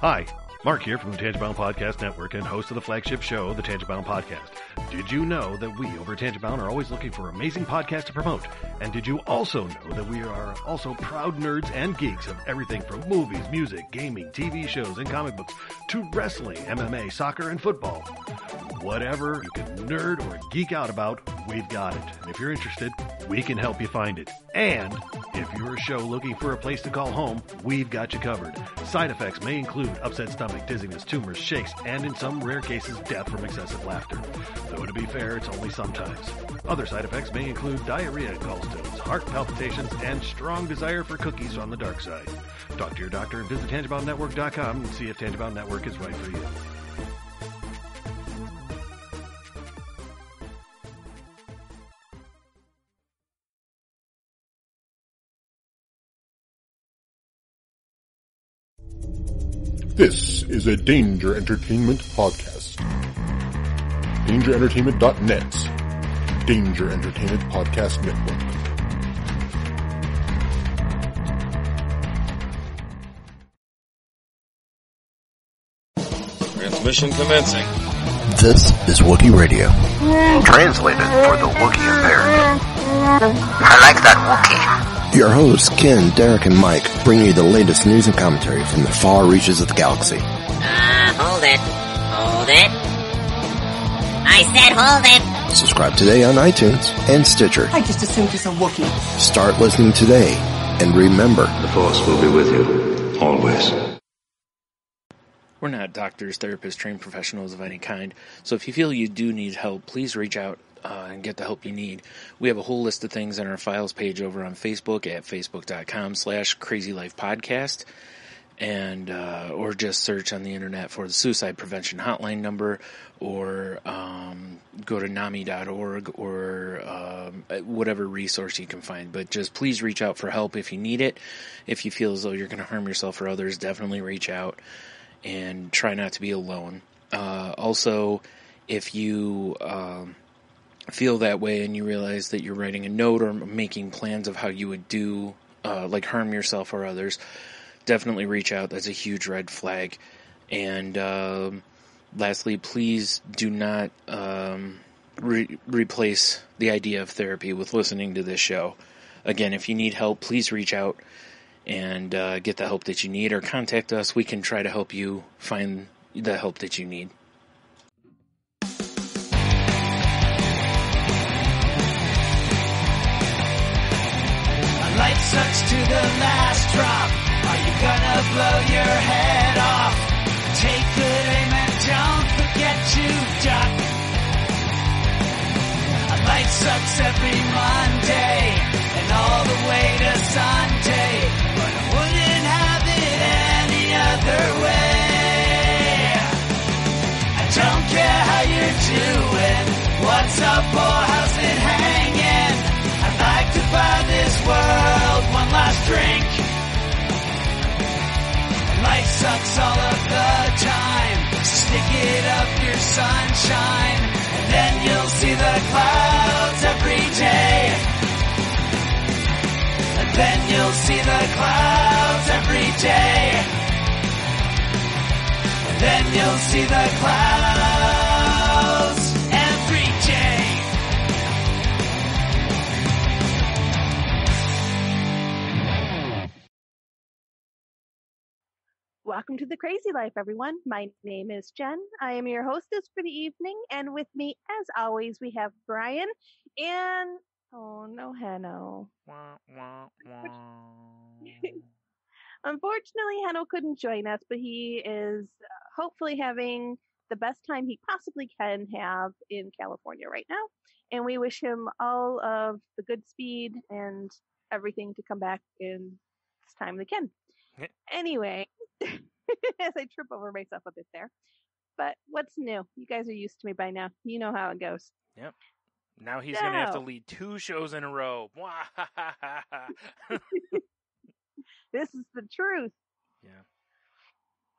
Hi, Mark here from the Tangibound Podcast Network and host of the flagship show, the Tangibound Podcast. Did you know that we over at Tangibound are always looking for amazing podcasts to promote? And did you also know that we are also proud nerds and geeks of everything from movies, music, gaming, TV shows, and comic books to wrestling, MMA, soccer, and football? Whatever you can nerd or geek out about, we've got it. And if you're interested, we can help you find it. And if you're a show looking for a place to call home, we've got you covered. Side effects may include upset stomach, dizziness, tumors, shakes, and in some rare cases, death from excessive laughter. Though to be fair, it's only sometimes. Other side effects may include diarrhea, gallstones, heart palpitations, and strong desire for cookies on the dark side. Talk to your doctor and visit TangiboundNetwork.com and see if Tangibound Network is right for you. This is a Danger Entertainment podcast. DangerEntertainment.net's Danger Entertainment Podcast Network. Transmission commencing. This is Wookiee Radio. Translated for the Wookiee impaired. I like that Wookiee. Your hosts, Ken, Derek, and Mike, bring you the latest news and commentary from the far reaches of the galaxy. Hold it. Hold it. I said hold it. Subscribe today on iTunes and Stitcher. I just assumed he's a Wookiee. Start listening today, and remember, the Force will be with you, always. We're not doctors, therapists, trained professionals of any kind, so if you feel you do need help, please reach out and get the help you need. We have a whole list of things on our files page over on Facebook at facebook.com/crazylifepodcast, and or just search on the internet for the suicide prevention hotline number, or go to NAMI.org, or whatever resource you can find. But just please reach out for help if you need it. If you feel as though you're going to harm yourself or others, definitely reach out and try not to be alone. Also, if you feel that way and you realize that you're writing a note or making plans of how you would do, like harm yourself or others, definitely reach out. That's a huge red flag. And lastly, please do not replace the idea of therapy with listening to this show. Again, if you need help, please reach out and get the help that you need, or contact us. We can try to help you find the help that you need. Life sucks to the last drop. Are you gonna blow your head off? Take good aim and don't forget to duck. Life sucks every Monday and all the way to Sunday, but I wouldn't have it any other way. I don't care how you're doing, what's up or how's it hanging. I'd like to buy this world one last drink. Life sucks all of the time. Stick it up your sunshine, and then you'll see the clouds every day. And then you'll see the clouds every day. And then you'll see the clouds every day. Welcome to the Crazy Life, everyone. My name is Jen. I am your hostess for the evening, and with me, as always, we have Brian and Hanno. Unfortunately, Hanno couldn't join us, but he is hopefully having the best time he possibly can have in California right now, and we wish him all of the good speed and everything to come back in this time they can. Anyway, as I trip over myself a bit there. But what's new? You guys are used to me by now. You know how it goes. Yep. Now he's going to have to lead 2 shows in a row. This is the truth. Yeah.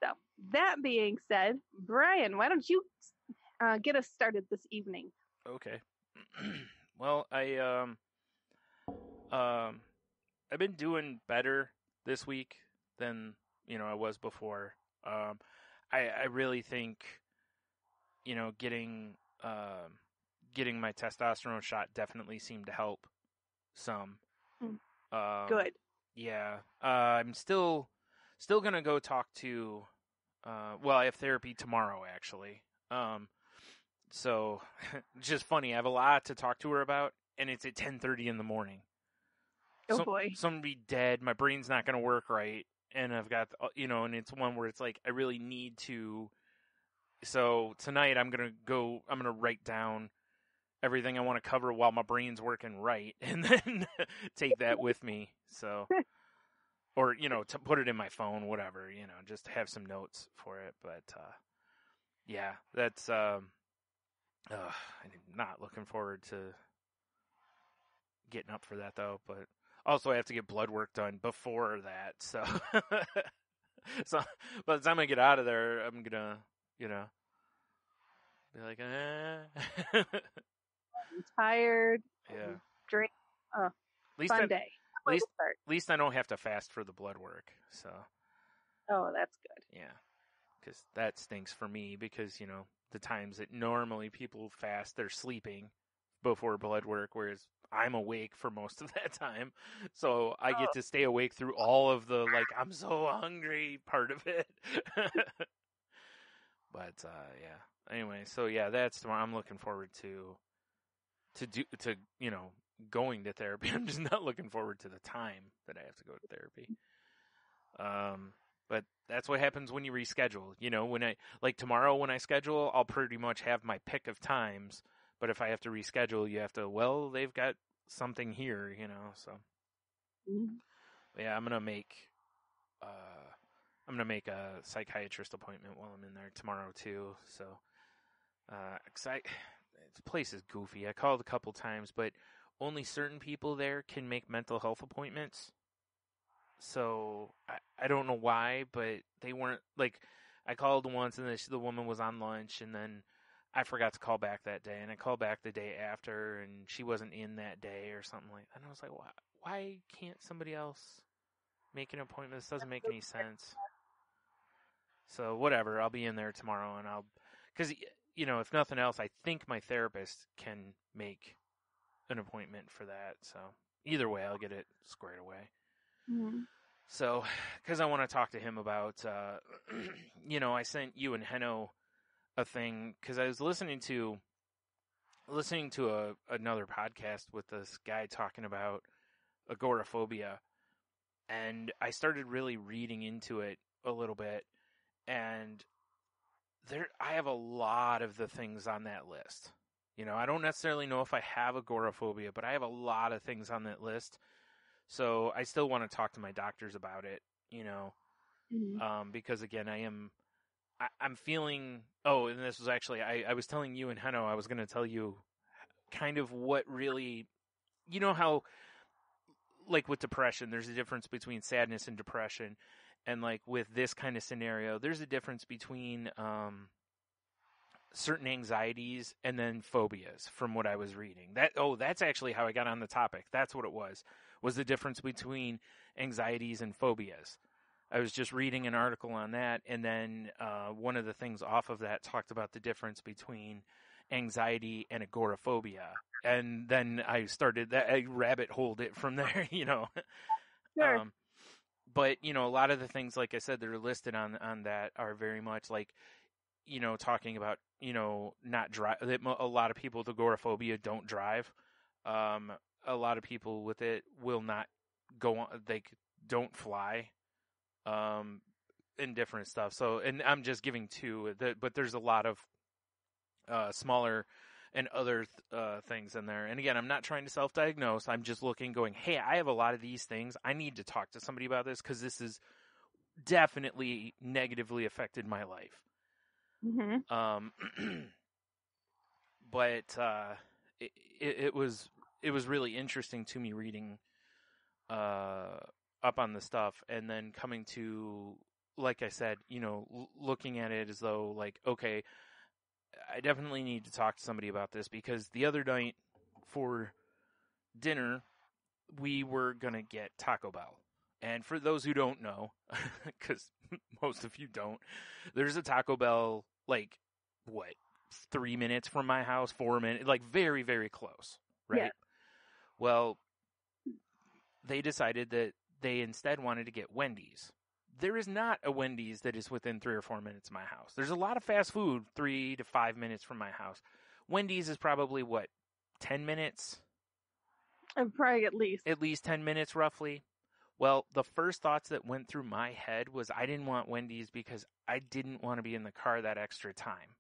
So, that being said, Brian, why don't you get us started this evening? Okay. Well, I've been doing better this week than I was before. I really think, getting my testosterone shot definitely seemed to help some. Good. Yeah. I'm still gonna go talk to. I have therapy tomorrow, actually. So just funny. I have a lot to talk to her about, and it's at 10:30 in the morning. Oh boy. So I'm gonna be dead. My brain's not gonna work right, and I've got and it's one where it's like I really need to. So tonight I'm gonna write down everything I want to cover while my brain's working right, and then take that with me. So, or to put it in my phone, whatever. Just to have some notes for it. But yeah, that's. I'm not looking forward to getting up for that though. But also, I have to get blood work done before that. So, so by the time I get out of there, I'm gonna, be like, I'm tired. Yeah. Drink. At least I don't have to fast for the blood work. So. Oh, that's good. Yeah, because that stinks for me because the times that normally people fast, they're sleeping before blood work, whereas I'm awake for most of that time. So I get to stay awake through all of the I'm so hungry part of it. But yeah. Anyway, so yeah, that's what I'm looking forward to going to therapy. I'm just not looking forward to the time that I have to go to therapy. But that's what happens when you reschedule. When I tomorrow when I schedule, I'll pretty much have my pick of times. But if I have to reschedule, you have to. They've got something here, So yeah, I'm gonna make a psychiatrist appointment while I'm in there tomorrow too. So, 'cause this place is goofy. I called a couple times, but only certain people there can make mental health appointments. So I don't know why, but they weren't I called once and the woman was on lunch, and then I forgot to call back that day, and I called back the day after, and she wasn't in that day or something like that. And I was like, why can't somebody else make an appointment? This doesn't make any sense. So whatever, I'll be in there tomorrow, and because if nothing else, I think my therapist can make an appointment for that. So either way, I'll get it squared away. Mm-hmm. So, because I want to talk to him about, I sent you and Heno a thing because I was listening to another podcast with this guy talking about agoraphobia, and I started really reading into it a little bit, and I have a lot of the things on that list. I don't necessarily know if I have agoraphobia, but I have a lot of things on that list. So I still want to talk to my doctors about it, Mm-hmm. Because again, I'm feeling, and this was actually, I was telling you and Heno, I was going to tell you kind of what really, how, with depression, there's a difference between sadness and depression. And with this kind of scenario, there's a difference between, certain anxieties and then phobias from what I was reading. That's actually how I got on the topic. That's what it was the difference between anxieties and phobias. I was just reading an article on that, and then one of the things off of that talked about the difference between anxiety and agoraphobia. And then I started that, I rabbit holed it from there, Sure. But, a lot of the things, like I said, that are listed on that are very much talking about, not drive. A lot of people with agoraphobia don't drive. A lot of people with it will not go on. They don't fly. And different stuff. So, and I'm just giving two, but there's a lot of smaller and other things in there. And again, I'm not trying to self-diagnose. I'm just going, hey, I have a lot of these things. I need to talk to somebody about this because this is definitely negatively affected my life. Mm-hmm. But it was really interesting to me reading up on the stuff, and then coming to, like I said, looking at it as though okay, I definitely need to talk to somebody about this, because the other night for dinner we were gonna get Taco Bell, And for those who don't know, because most of you don't, there's a Taco Bell, like, 3 minutes from my house, 4 minutes, like very, very close, right? Yeah. Well, they decided that they instead wanted to get Wendy's. There is not a Wendy's that is within 3 or 4 minutes of my house. There's a lot of fast food 3 to 5 minutes from my house. Wendy's is probably, 10 minutes? And probably at least 10 minutes, roughly. Well, the first thoughts that went through my head was I didn't want Wendy's because I didn't want to be in the car that extra time.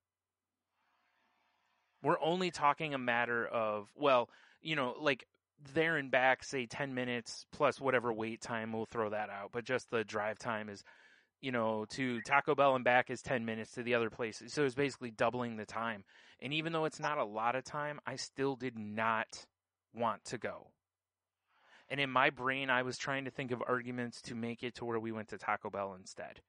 We're only talking a matter of, like there and back, say 10 minutes plus whatever wait time, we'll throw that out. But just the drive time is, to Taco Bell and back is 10 minutes to the other places. So it's basically doubling the time. And even though it's not a lot of time, I still did not want to go. And in my brain, I was trying to think of arguments to make it to where we went to Taco Bell instead.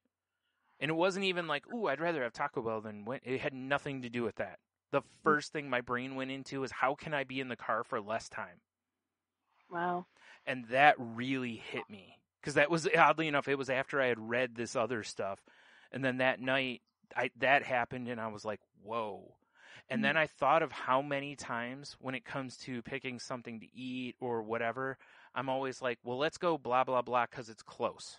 And it wasn't even like, ooh, I'd rather have Taco Bell than it had nothing to do with that. The first thing my brain went into is how can I be in the car for less time? Wow. And that really hit me. Because that was, oddly enough, it was after I had read this other stuff. And then that night, that happened and I was like, whoa. And then I thought of how many times when it comes to picking something to eat or whatever, I'm always like, well, let's go blah, blah, blah, because it's close.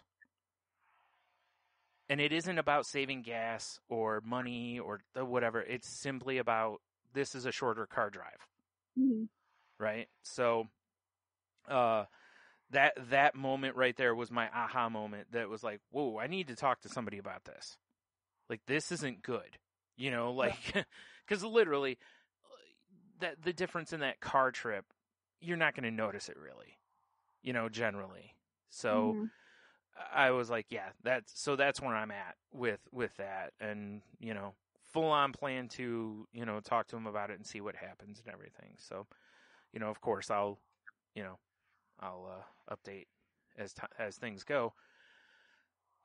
And it isn't about saving gas or money or whatever. It's simply about this is a shorter car drive. Mm-hmm. Right? So that moment right there was my aha moment that was like, whoa, I need to talk to somebody about this. Like, this isn't good. Because literally, the difference in that car trip, you're not going to notice it really, generally. So I was like, yeah, that's where I'm at with that. And, full on plan to, talk to him about it and see what happens and everything. So, of course I'll update as things go.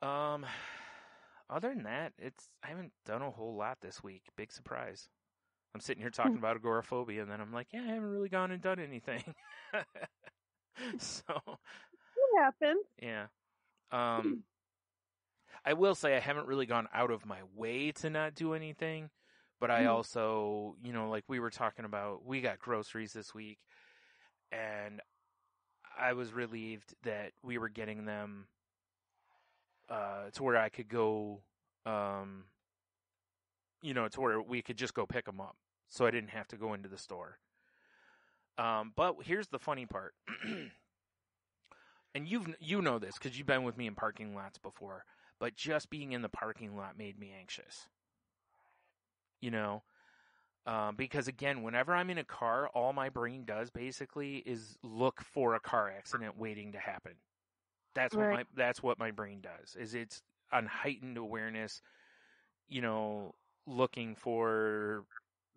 Other than that, I haven't done a whole lot this week. Big surprise. I'm sitting here talking about agoraphobia, and then I'm like, yeah, I haven't really gone and done anything. So it happened. Yeah. I will say I haven't really gone out of my way to not do anything, but I also, like we were talking about, we got groceries this week, and I was relieved that we were getting them to where I could go, to where we could just go pick them up. So I didn't have to go into the store. But here's the funny part. And you know this because you've been with me in parking lots before. But just being in the parking lot made me anxious. Because again, whenever I'm in a car, all my brain does basically is look for a car accident waiting to happen. That's what my brain does. Is it's on heightened awareness, looking for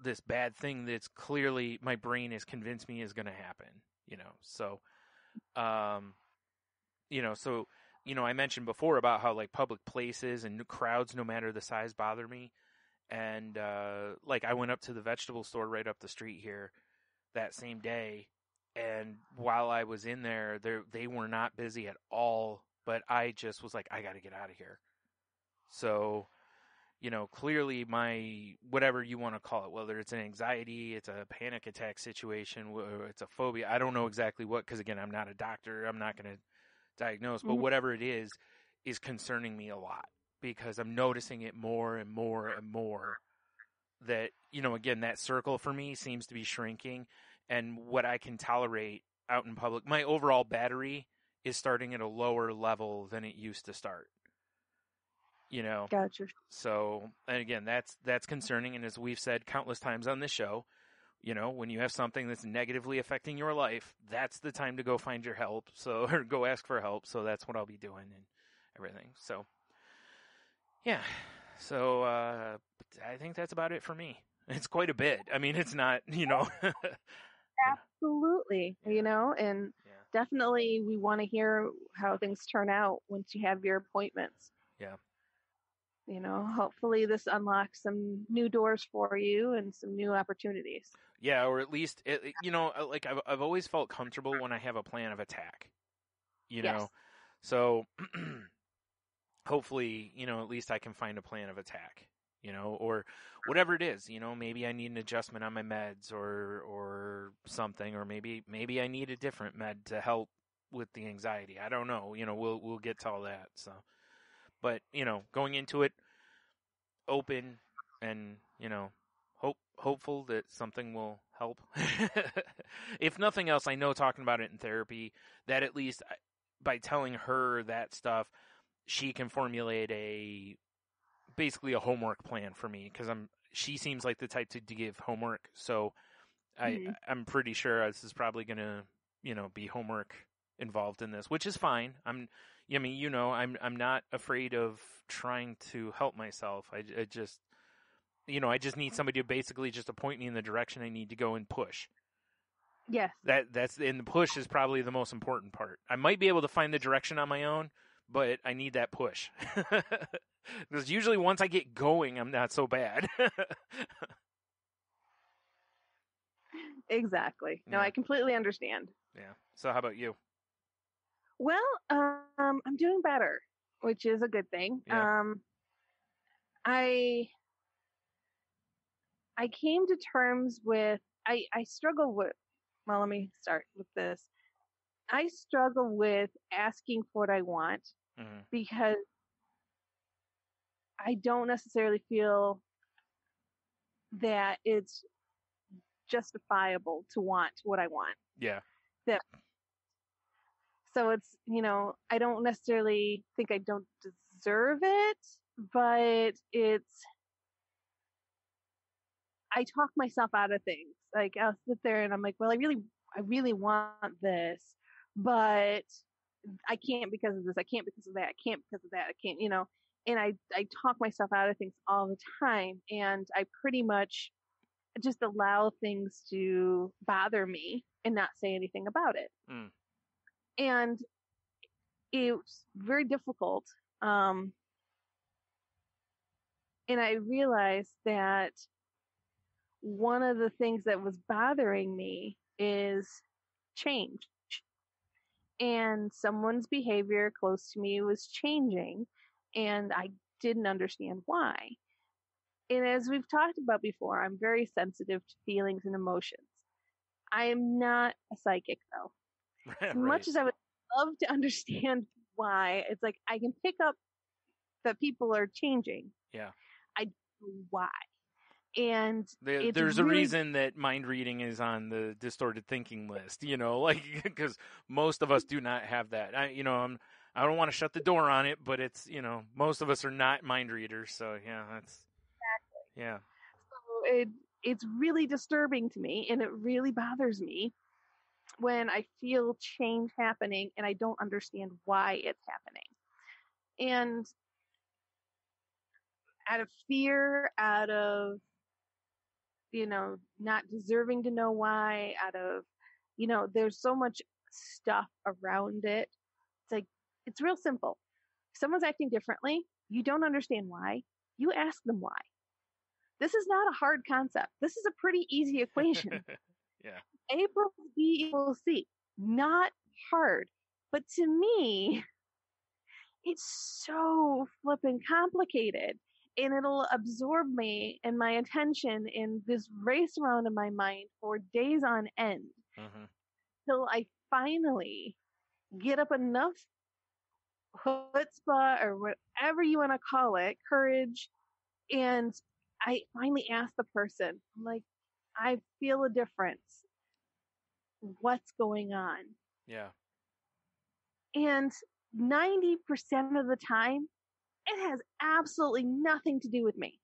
this bad thing that's clearly my brain has convinced me is going to happen. So, I mentioned before about how like public places and crowds, no matter the size, bother me. And like I went up to the vegetable store right up the street here that same day. And while I was in there, they were not busy at all, but I just was like, I got to get out of here. So, clearly my, whatever you want to call it, whether it's an anxiety, it's a panic attack situation, it's a phobia, I don't know exactly what, because again, I'm not a doctor, I'm not going to diagnose, but whatever it is concerning me a lot, because I'm noticing it more and more and more that, again, that circle for me seems to be shrinking. And what I can tolerate out in public, my overall battery is starting at a lower level than it used to start. Gotcha. So, and again, that's concerning. And as we've said countless times on this show, when you have something that's negatively affecting your life, that's the time to go find your help. Or go ask for help. So that's what I'll be doing and everything. So, yeah. So, I think that's about it for me. It's quite a bit. I mean, it's not, Absolutely. And definitely we want to hear how things turn out once you have your appointments. Yeah. Hopefully this unlocks some new doors for you and some new opportunities. Yeah, or at least, like I've always felt comfortable when I have a plan of attack. Yes. So hopefully, at least I can find a plan of attack, or whatever it is, maybe I need an adjustment on my meds or something, or maybe I need a different med to help with the anxiety. I don't know. We'll get to all that. So, but, going into it open and, hopeful that something will help. If nothing else, I know talking about it in therapy, that at least by telling her that stuff, she can formulate basically a homework plan for me, because she seems like the type to give homework. So I'm pretty sure this is probably going to, be homework involved in this, which is fine. I'm not afraid of trying to help myself. I just need somebody to basically just point me in the direction I need to go and push. Yes. And the push is probably the most important part. I might be able to find the direction on my own, but I need that push. Because usually once I get going, I'm not so bad. Exactly. No, Yeah. I completely understand. Yeah. So how about you? Well, I'm doing better, which is a good thing. Yeah. I came to terms with, I struggle with, well, let me start with this. I struggle with asking for what I want because I don't necessarily feel that it's justifiable to want what I want. Yeah. So it's, I don't necessarily think I don't deserve it, but I talk myself out of things. Like, I'll sit there and I'm like, well, I really want this, but I can't because of this. I can't because of that. I can't because of that. I can't, and I talk myself out of things all the time, and I pretty much just allow things to bother me and not say anything about it. And it's very difficult. And I realized that one of the things that was bothering me is change. And someone's behavior close to me was changing, and I didn't understand why. And as we've talked about before, I'm very sensitive to feelings and emotions. I am not a psychic, though. As much as I would love to understand why, it's like I can pick up that people are changing. Yeah. I don't know why. And there's a reason that mind reading is on the distorted thinking list, because most of us do not have that. I don't want to shut the door on it, but it's, most of us are not mind readers. So yeah, that's exactly. Yeah. So it's really disturbing to me, and it really bothers me when I feel change happening and I don't understand why it's happening. And out of fear, out of, not deserving to know why, out of, there's so much stuff around it. It's like, it's real simple. If someone's acting differently, you don't understand why, you ask them why. This is not a hard concept. This is a pretty easy equation. Yeah. A plus B equals C. Not hard. But to me, it's so flippin' complicated. And it'll absorb me and my attention in this race around in my mind for days on end. Till I finally get up enough chutzpah, or whatever you want to call it, courage, and I finally ask the person, I'm like, I feel a difference. What's going on? Yeah. And 90% of the time, it has absolutely nothing to do with me.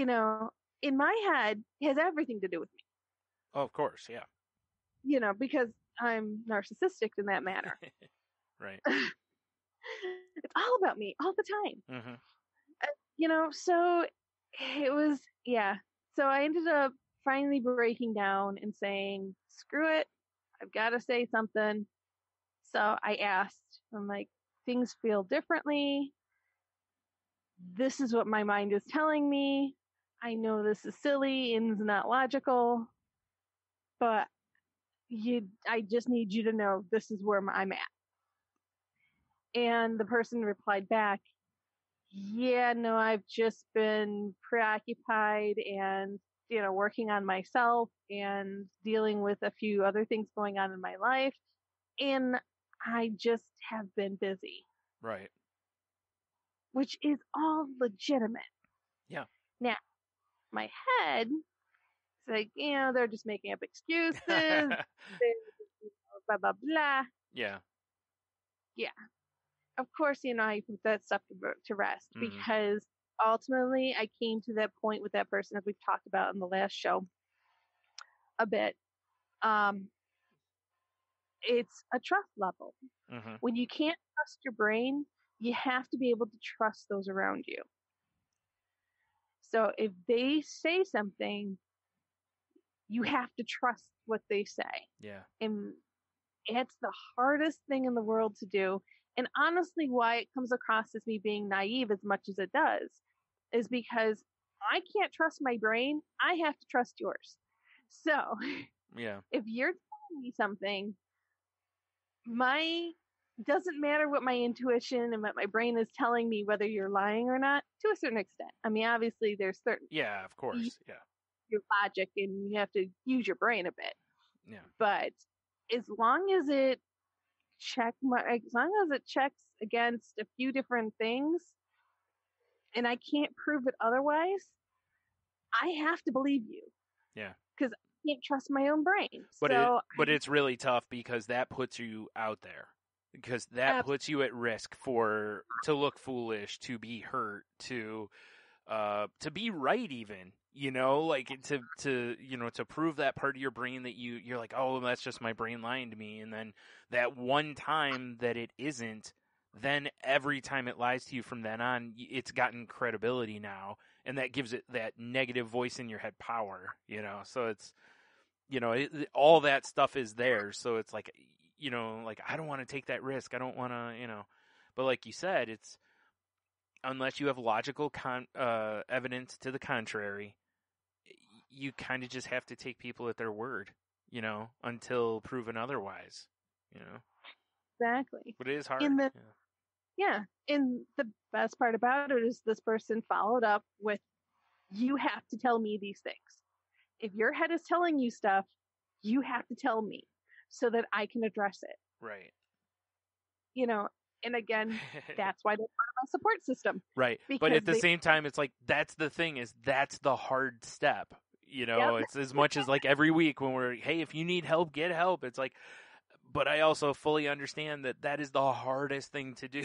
In my head, it has everything to do with me. Oh, of course, yeah. Because I'm narcissistic in that manner. Right. It's all about me all the time. So it was, yeah. So I ended up finally breaking down and saying, screw it. I've got to say something. So I asked, I'm like, things feel differently. This is what my mind is telling me. I know this is silly and it's not logical, but I just need you to know this is where I'm at. And the person replied back, yeah, no, I've just been preoccupied and, working on myself and dealing with a few other things going on in my life. And I just have been busy. Right. Which is all legitimate. Yeah. Now, my head is like, they're just making up excuses. Blah, blah, blah. Yeah. Yeah. Of course, I put that stuff to rest because ultimately I came to that point with that person, as we've talked about in the last show a bit. It's a trust level. Mm-hmm. When you can't trust your brain, you have to be able to trust those around you. So if they say something, you have to trust what they say. Yeah. And it's the hardest thing in the world to do. And honestly, why it comes across as me being naive as much as it does is because I can't trust my brain. I have to trust yours. So yeah, if you're telling me something, doesn't matter what my intuition and what my brain is telling me, whether you're lying or not, to a certain extent. I mean, obviously there's certain. Yeah, of course. Yeah. Your logic, and you have to use your brain a bit. Yeah. But as long as it checks against a few different things, and I can't prove it otherwise, I have to believe you. Yeah. Because I can't trust my own brain. But it's really tough because that puts you out there. Because that puts you at risk to look foolish, to be hurt, to be right even. To prove that part of your brain that you're like, oh, that's just my brain lying to me. And then that one time that it isn't, then every time it lies to you from then on, it's gotten credibility now. And that gives it that negative voice in your head power, so it's, all that stuff is there. So it's like, I don't want to take that risk. I don't want to, but like you said, it's, unless you have logical evidence to the contrary, you kind of just have to take people at their word, until proven otherwise, Exactly. But it is hard. Yeah. And the best part about it is this person followed up with, you have to tell me these things. If your head is telling you stuff, you have to tell me so that I can address it. Right. And again, that's why they're part of my support system. Right. But at the same time, it's like, that's the thing, is that's the hard step. Yep. It's as much as like every week when we're, hey, if you need help, get help. It's like, but I also fully understand that is the hardest thing to do.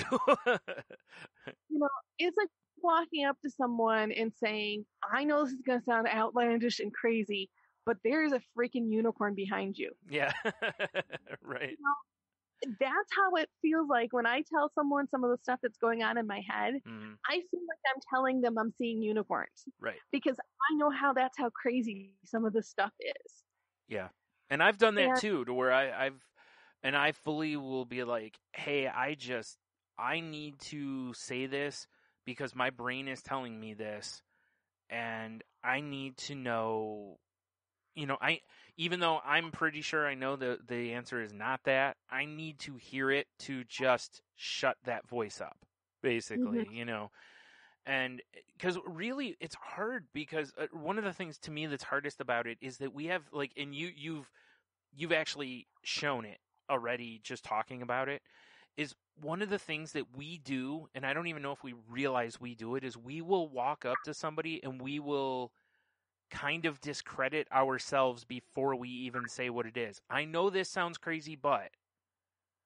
It's like walking up to someone and saying, I know this is going to sound outlandish and crazy, but there's a freaking unicorn behind you. Yeah. Right. That's how it feels like when I tell someone some of the stuff that's going on in my head. Mm-hmm. I feel like I'm telling them I'm seeing unicorns. Right. Because I know that's how crazy some of this stuff is. Yeah. And I've done that too, to where I fully will be like, hey, I need to say this because my brain is telling me this, and I need to know, even though I'm pretty sure I know the answer is not that, I need to hear it to just shut that voice up, basically, and because really it's hard, because one of the things to me that's hardest about it is that we have and you've actually shown it already just talking about it, is one of the things that we do, and I don't even know if we realize we do it, is we will walk up to somebody and we will kind of discredit ourselves before we even say what it is. I know this sounds crazy, but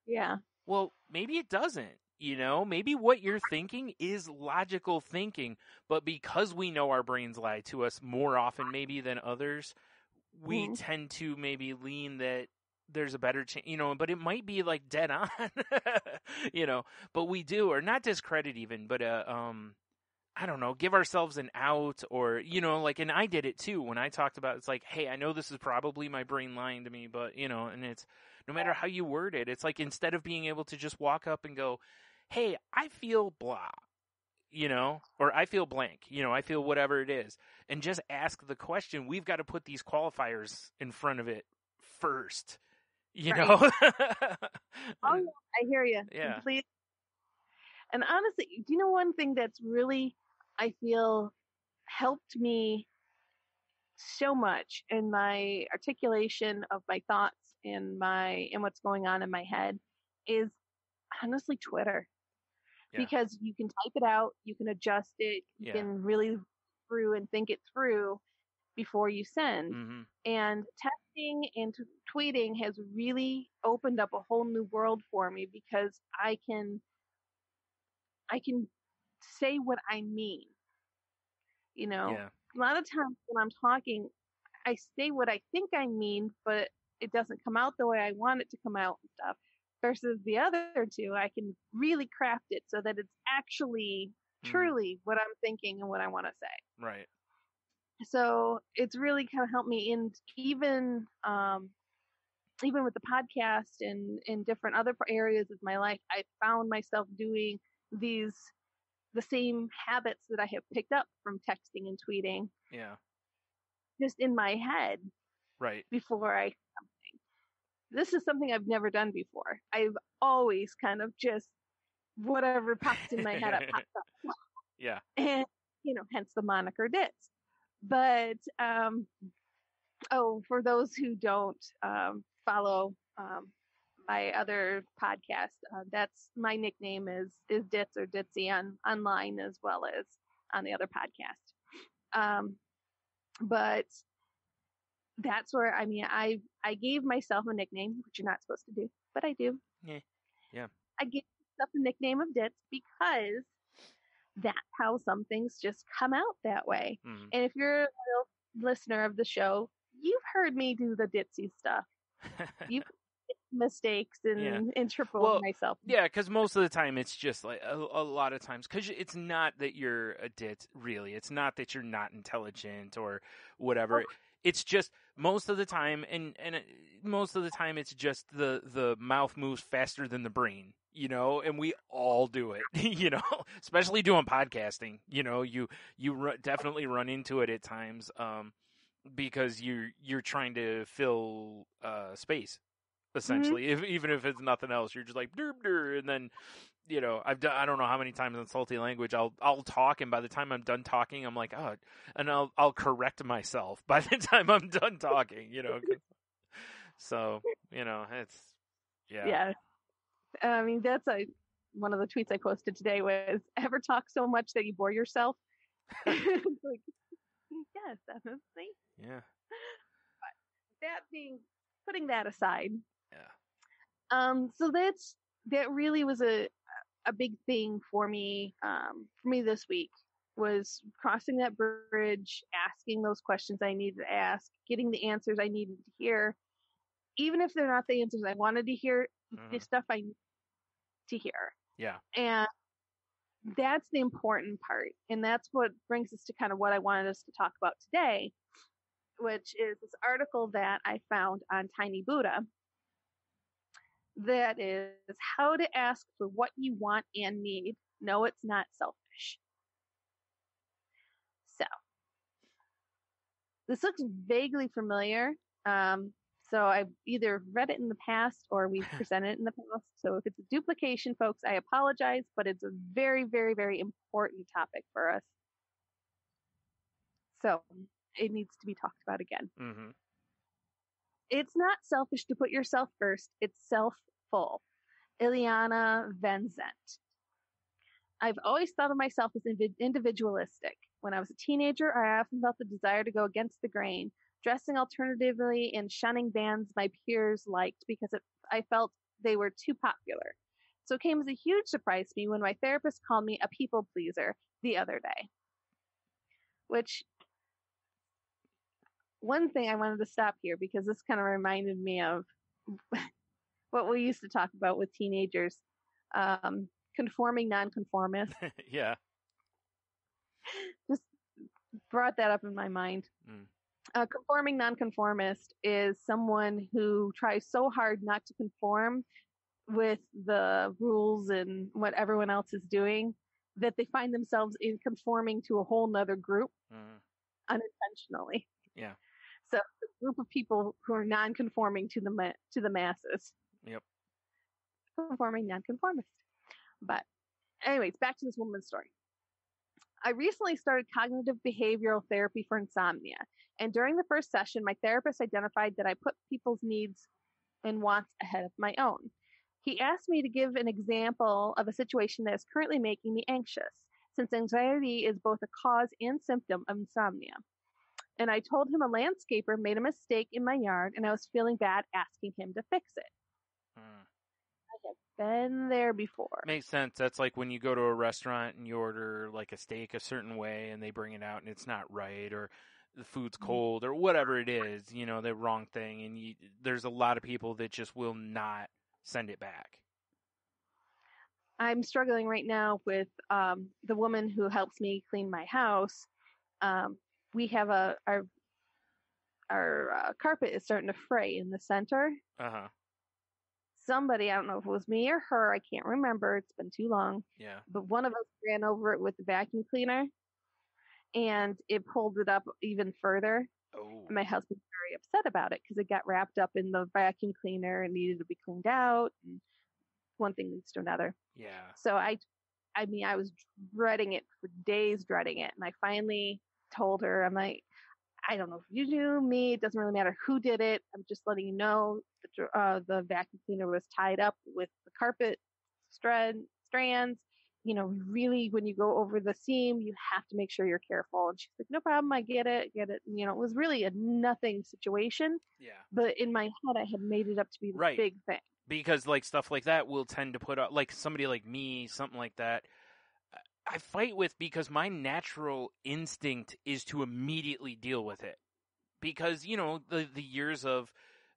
yeah, well, maybe it doesn't. Maybe what you're thinking is logical thinking, but because we know our brains lie to us more often maybe than others, we tend to maybe lean that there's a better chance, but it might be like dead on, but we do, or not discredit even, but, I don't know, give ourselves an out, or, and I did it too when I talked about, it's like, hey, I know this is probably my brain lying to me, but, and it's, no matter how you word it, it's like, instead of being able to just walk up and go, hey, I feel blah, or I feel blank, I feel whatever it is, and just ask the question, we've got to put these qualifiers in front of it first. Oh, yeah, I hear you. Yeah. Completely. And honestly, do you know one thing that's really, I feel, helped me so much in my articulation of my thoughts and what's going on in my head is honestly Twitter. Yeah. Because you can type it out, you can adjust it, you can really through and think it through before you send. Mm-hmm. And texting and tweeting has really opened up a whole new world for me because I can say what I mean. You know, a lot of times when I'm talking, I say what I think I mean, but it doesn't come out the way I want it to come out and stuff. Versus the other two, I can really craft it so that it's actually truly what I'm thinking and what I want to say. Right. So it's really kind of helped me in even with the podcast and in different other areas of my life. I found myself doing the same habits that I have picked up from texting and tweeting. Yeah. Just in my head. Right. Before I something. This is something I've never done before. I've always kind of just whatever pops in my head, it pops up. Yeah. And, hence the moniker Ditz. But, for those who don't follow my other podcast, that's my nickname is Ditz or Ditzy online as well as on the other podcast. But that's where, I gave myself a nickname, which you're not supposed to do, but I do. Yeah. I gave myself the nickname of Ditz because that's how some things just come out that way. Mm-hmm. And if you're a real listener of the show, you've heard me do the ditzy stuff. You've mistakes and triple myself. Yeah, because most of the time it's just like a lot of times, because it's not that you're a dit, really. It's not that you're not intelligent or whatever. It's just most of the time, and most of the time it's just the mouth moves faster than the brain, and we all do it, especially doing podcasting. You definitely run into it at times because you're trying to fill space. Essentially, even if it's nothing else, you're just like derp, and then I don't know how many times in salty language I'll talk, and by the time I'm done talking, I'm like, oh, and I'll correct myself by the time I'm done talking, So it's yeah. That's one of the tweets I posted today was, ever talk so much that you bore yourself? It's like, yes, definitely. Yeah. But putting that aside. Yeah. So that really was a big thing for me this week, was crossing that bridge, asking those questions I needed to ask, getting the answers I needed to hear, even if they're not the answers I wanted to hear, the stuff I need to hear. Yeah. And that's the important part. And that's what brings us to kind of what I wanted us to talk about today, which is this article that I found on Tiny Buddha. That is how to ask for what you want and need. No, it's not selfish. So, this looks vaguely familiar. So I've either read it in the past or we've presented it in the past. So if it's a duplication, folks, I apologize, but it's a very, very, very important topic for us. So it needs to be talked about again. Mm-hmm. It's not selfish to put yourself first. It's self-full. Ileana Vanzant. I've always thought of myself as individualistic. When I was a teenager, I often felt the desire to go against the grain, dressing alternatively and shunning bands my peers liked because I felt they were too popular. So it came as a huge surprise to me when my therapist called me a people pleaser the other day. Which, one thing I wanted to stop here because this kind of reminded me of what we used to talk about with teenagers, conforming nonconformist. Yeah. Just brought that up in my mind. Conforming nonconformist is someone who tries so hard not to conform with the rules and what everyone else is doing that they find themselves in conforming to a whole nother group unintentionally. Yeah. So a group of people who are non-conforming to the masses. Yep. Conforming nonconformist. But Anyways, back to this woman's story. I recently started cognitive behavioral therapy for insomnia, and during the first session, my therapist identified that I put people's needs and wants ahead of my own. He asked me to give an example of a situation that is currently making me anxious, since anxiety is both a cause and symptom of insomnia. And I told him a landscaper made a mistake in my yard, and I was feeling bad asking him to fix it. I have been there before. Makes sense. That's like when you go to a restaurant and you order like a steak a certain way and they bring it out and it's not right, or the food's cold, or whatever it is, you know, the wrong thing. And there's a lot of people that just will not send it back. I'm struggling right now with the woman who helps me clean my house. We have our carpet is starting to fray in the center. Uh-huh. Somebody, I don't know if it was me or her, I can't remember. It's been too long. Yeah. But one of us ran over it with the vacuum cleaner, and it pulled it up even further. Oh. And my husband's very upset about it because it got wrapped up in the vacuum cleaner and needed to be cleaned out. And one thing leads to another. Yeah. So I was dreading it for days, dreading it. And I finally told her, I'm like, I don't know if you do, me, it doesn't really matter who did it. I'm just letting you know that the vacuum cleaner was tied up with the carpet strands. You know, really, when you go over the seam, you have to make sure you're careful. And she's like, no problem, I get it. You know, it was really a nothing situation. Yeah. But in my head, I had made it up to be the big thing. Because, like, stuff like that will tend to put up, like, somebody like me, something like that, I fight with because my natural instinct is to immediately deal with it. Because, you know, the years of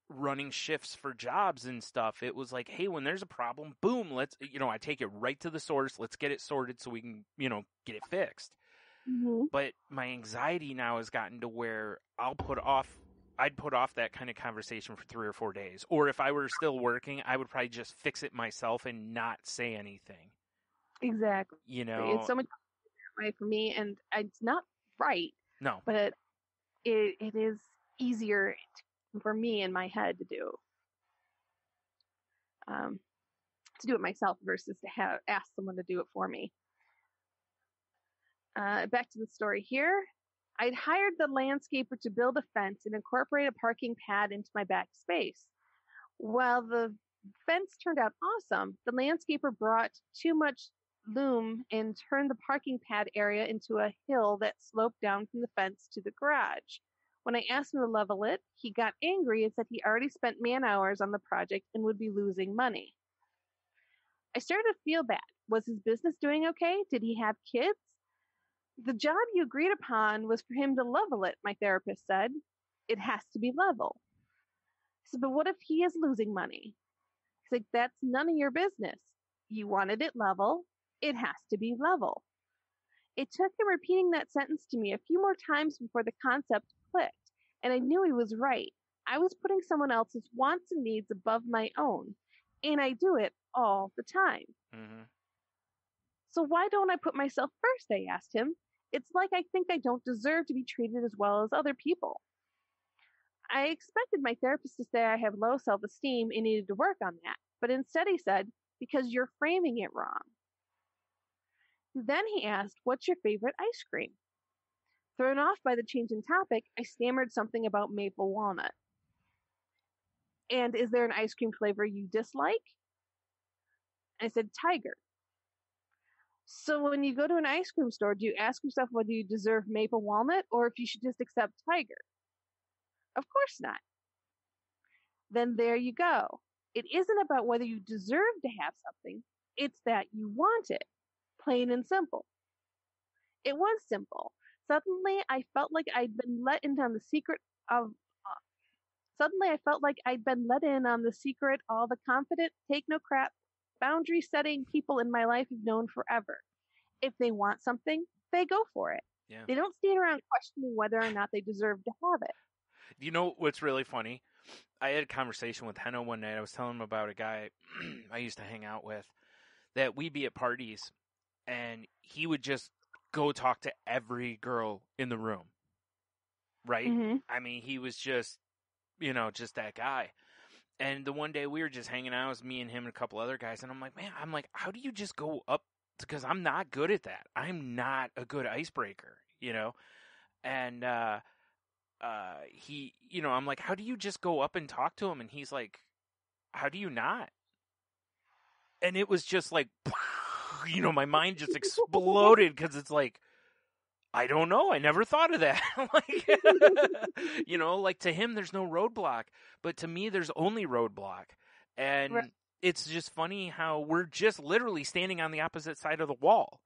running shifts for jobs and stuff, it was like, hey, when there's a problem, boom, let's, you know, I take it right to the source, let's get it sorted so we can, you know, get it fixed. Mm-hmm. But my anxiety now has gotten to where I'd put off that kind of conversation for 3 or 4 days. Or if I were still working, I would probably just fix it myself and not say anything. Exactly. You know, it's so much way for me, and it's not right. No, but it is easier for me in my head to do it myself versus to ask someone to do it for me. Back to the story here. I'd hired the landscaper to build a fence and incorporate a parking pad into my back space. While the fence turned out awesome, the landscaper brought too much loom and turned the parking pad area into a hill that sloped down from the fence to the garage. When I asked him to level it, he got angry and said he already spent man hours on the project and would be losing money. I started to feel bad. Was his business doing okay? Did he have kids? The job you agreed upon was for him to level it, my therapist said. It has to be level. I said, but what if he is losing money? He's like, that's none of your business. You wanted it level. It has to be level. It took him repeating that sentence to me a few more times before the concept clicked, and I knew he was right. I was putting someone else's wants and needs above my own, and I do it all the time. Mm-hmm. So why don't I put myself first, I asked him. It's like I think I don't deserve to be treated as well as other people. I expected my therapist to say I have low self-esteem and needed to work on that, but instead he said, because you're framing it wrong. Then he asked, what's your favorite ice cream? Thrown off by the change in topic, I stammered something about maple walnut. And is there an ice cream flavor you dislike? I said, Tiger. So when you go to an ice cream store, do you ask yourself whether you deserve maple walnut or if you should just accept Tiger? Of course not. Then there you go. It isn't about whether you deserve to have something. It's that you want it. Plain and simple. It was simple. Suddenly, I felt like I'd been let in on the secret of. All the confident, take no crap, boundary-setting people in my life have known forever. If they want something, they go for it. Yeah. They don't stand around questioning whether or not they deserve to have it. You know what's really funny? I had a conversation with Henno one night. I was telling him about a guy I used to hang out with that we'd be at parties, and he would just go talk to every girl in the room, right? Mm-hmm. I mean, he was just, you know, just that guy. And the one day we were just hanging out, it was me and him and a couple other guys, and I'm like, how do you just go up because I'm not good at that. I'm not a good icebreaker, you know? And, he, you know, I'm like, how do you just go up and talk to him? And he's like, how do you not? And it was just like, you know, my mind just exploded because it's like, I don't know. I never thought of that. Like, you know, like to him, there's no roadblock, but to me, there's only roadblock. And Right. it's just funny how we're just literally standing on the opposite side of the wall,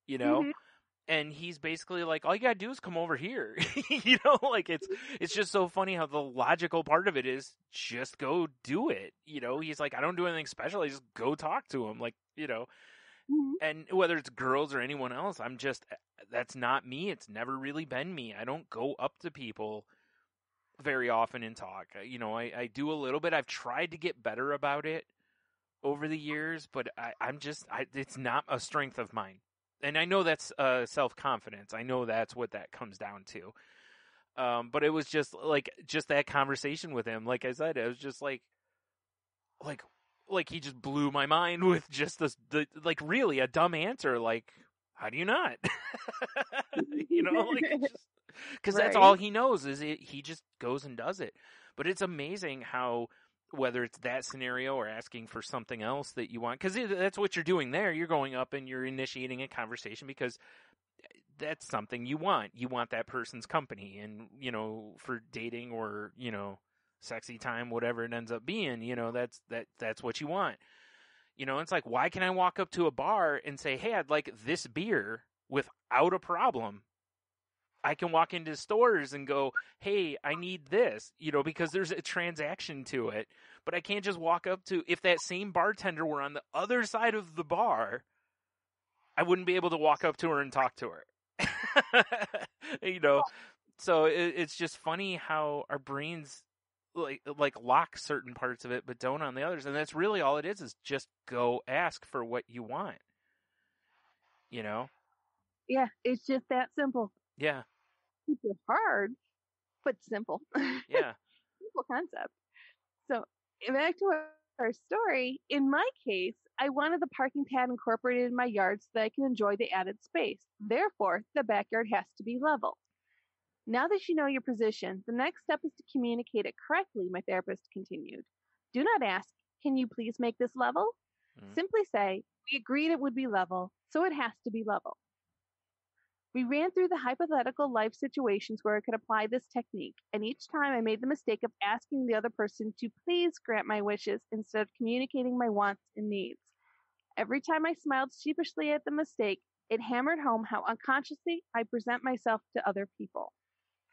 you know? Mhm. And he's basically like, all you gotta do is come over here. You know, like it's just so funny how the logical part of it is just go do it. You know, he's like, I don't do anything special. I just go talk to him. Like, you know, Mhm. and whether it's girls or anyone else, that's not me. It's never really been me. I don't go up to people very often and talk. You know, I do a little bit. I've tried to get better about it over the years, but it's not a strength of mine. And I know that's self-confidence. I know that's what that comes down to. But it was just that conversation with him. Like I said, it was just like he just blew my mind with just like really a dumb answer. Like, how do you not? You know, like because that's Right. all he knows is he just goes and does it. But it's amazing how, whether it's that scenario or asking for something else that you want, because that's what you're doing there. You're going up and you're initiating a conversation because that's something you want. You want that person's company, and, you know, for dating or, you know, sexy time, whatever it ends up being, you know, that's what you want. You know, it's like, why can I walk up to a bar and say, hey, I'd like this beer without a problem? I can walk into stores and go, hey, I need this, you know, because there's a transaction to it. But I can't just walk up to, if that same bartender were on the other side of the bar, I wouldn't be able to walk up to her and talk to her. You know, so it's just funny how our brains like lock certain parts of it, but don't on the others. And that's really all it is just go ask for what you want, you know? Yeah, it's just that simple. Yeah. Super hard, but simple. Yeah. Simple concept. So back to our story. In my case, I wanted the parking pad incorporated in my yard so that I can enjoy the added space. Therefore, the backyard has to be level. Now that you know your position, the next step is to communicate it correctly, my therapist continued. Do not ask, can you please make this level? Simply say, we agreed it would be level, so it has to be level. We ran through the hypothetical life situations where I could apply this technique, and each time I made the mistake of asking the other person to please grant my wishes instead of communicating my wants and needs. Every time I smiled sheepishly at the mistake, it hammered home how unconsciously I present myself to other people.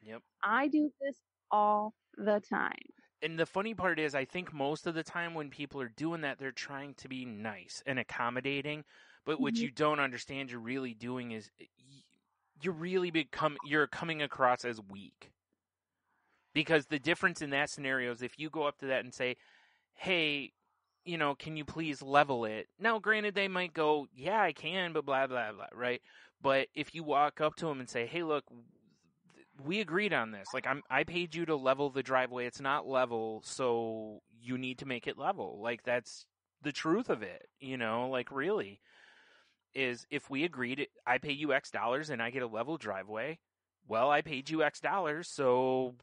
Yep. I do this all the time. And the funny part is, I think most of the time when people are doing that, they're trying to be nice and accommodating. But what you don't understand you're really doing is you're coming across as weak. Because the difference in that scenario is if you go up to that and say, hey, you know, can you please level it? Now, granted, they might go, yeah, I can, but blah, blah, blah, right? But if you walk up to them and say, hey, look, we agreed on this. Like, I paid you to level the driveway. It's not level, so you need to make it level. Like, that's the truth of it, you know? Like, really, is if we agreed, I pay you X dollars and I get a level driveway. Well, I paid you X dollars, so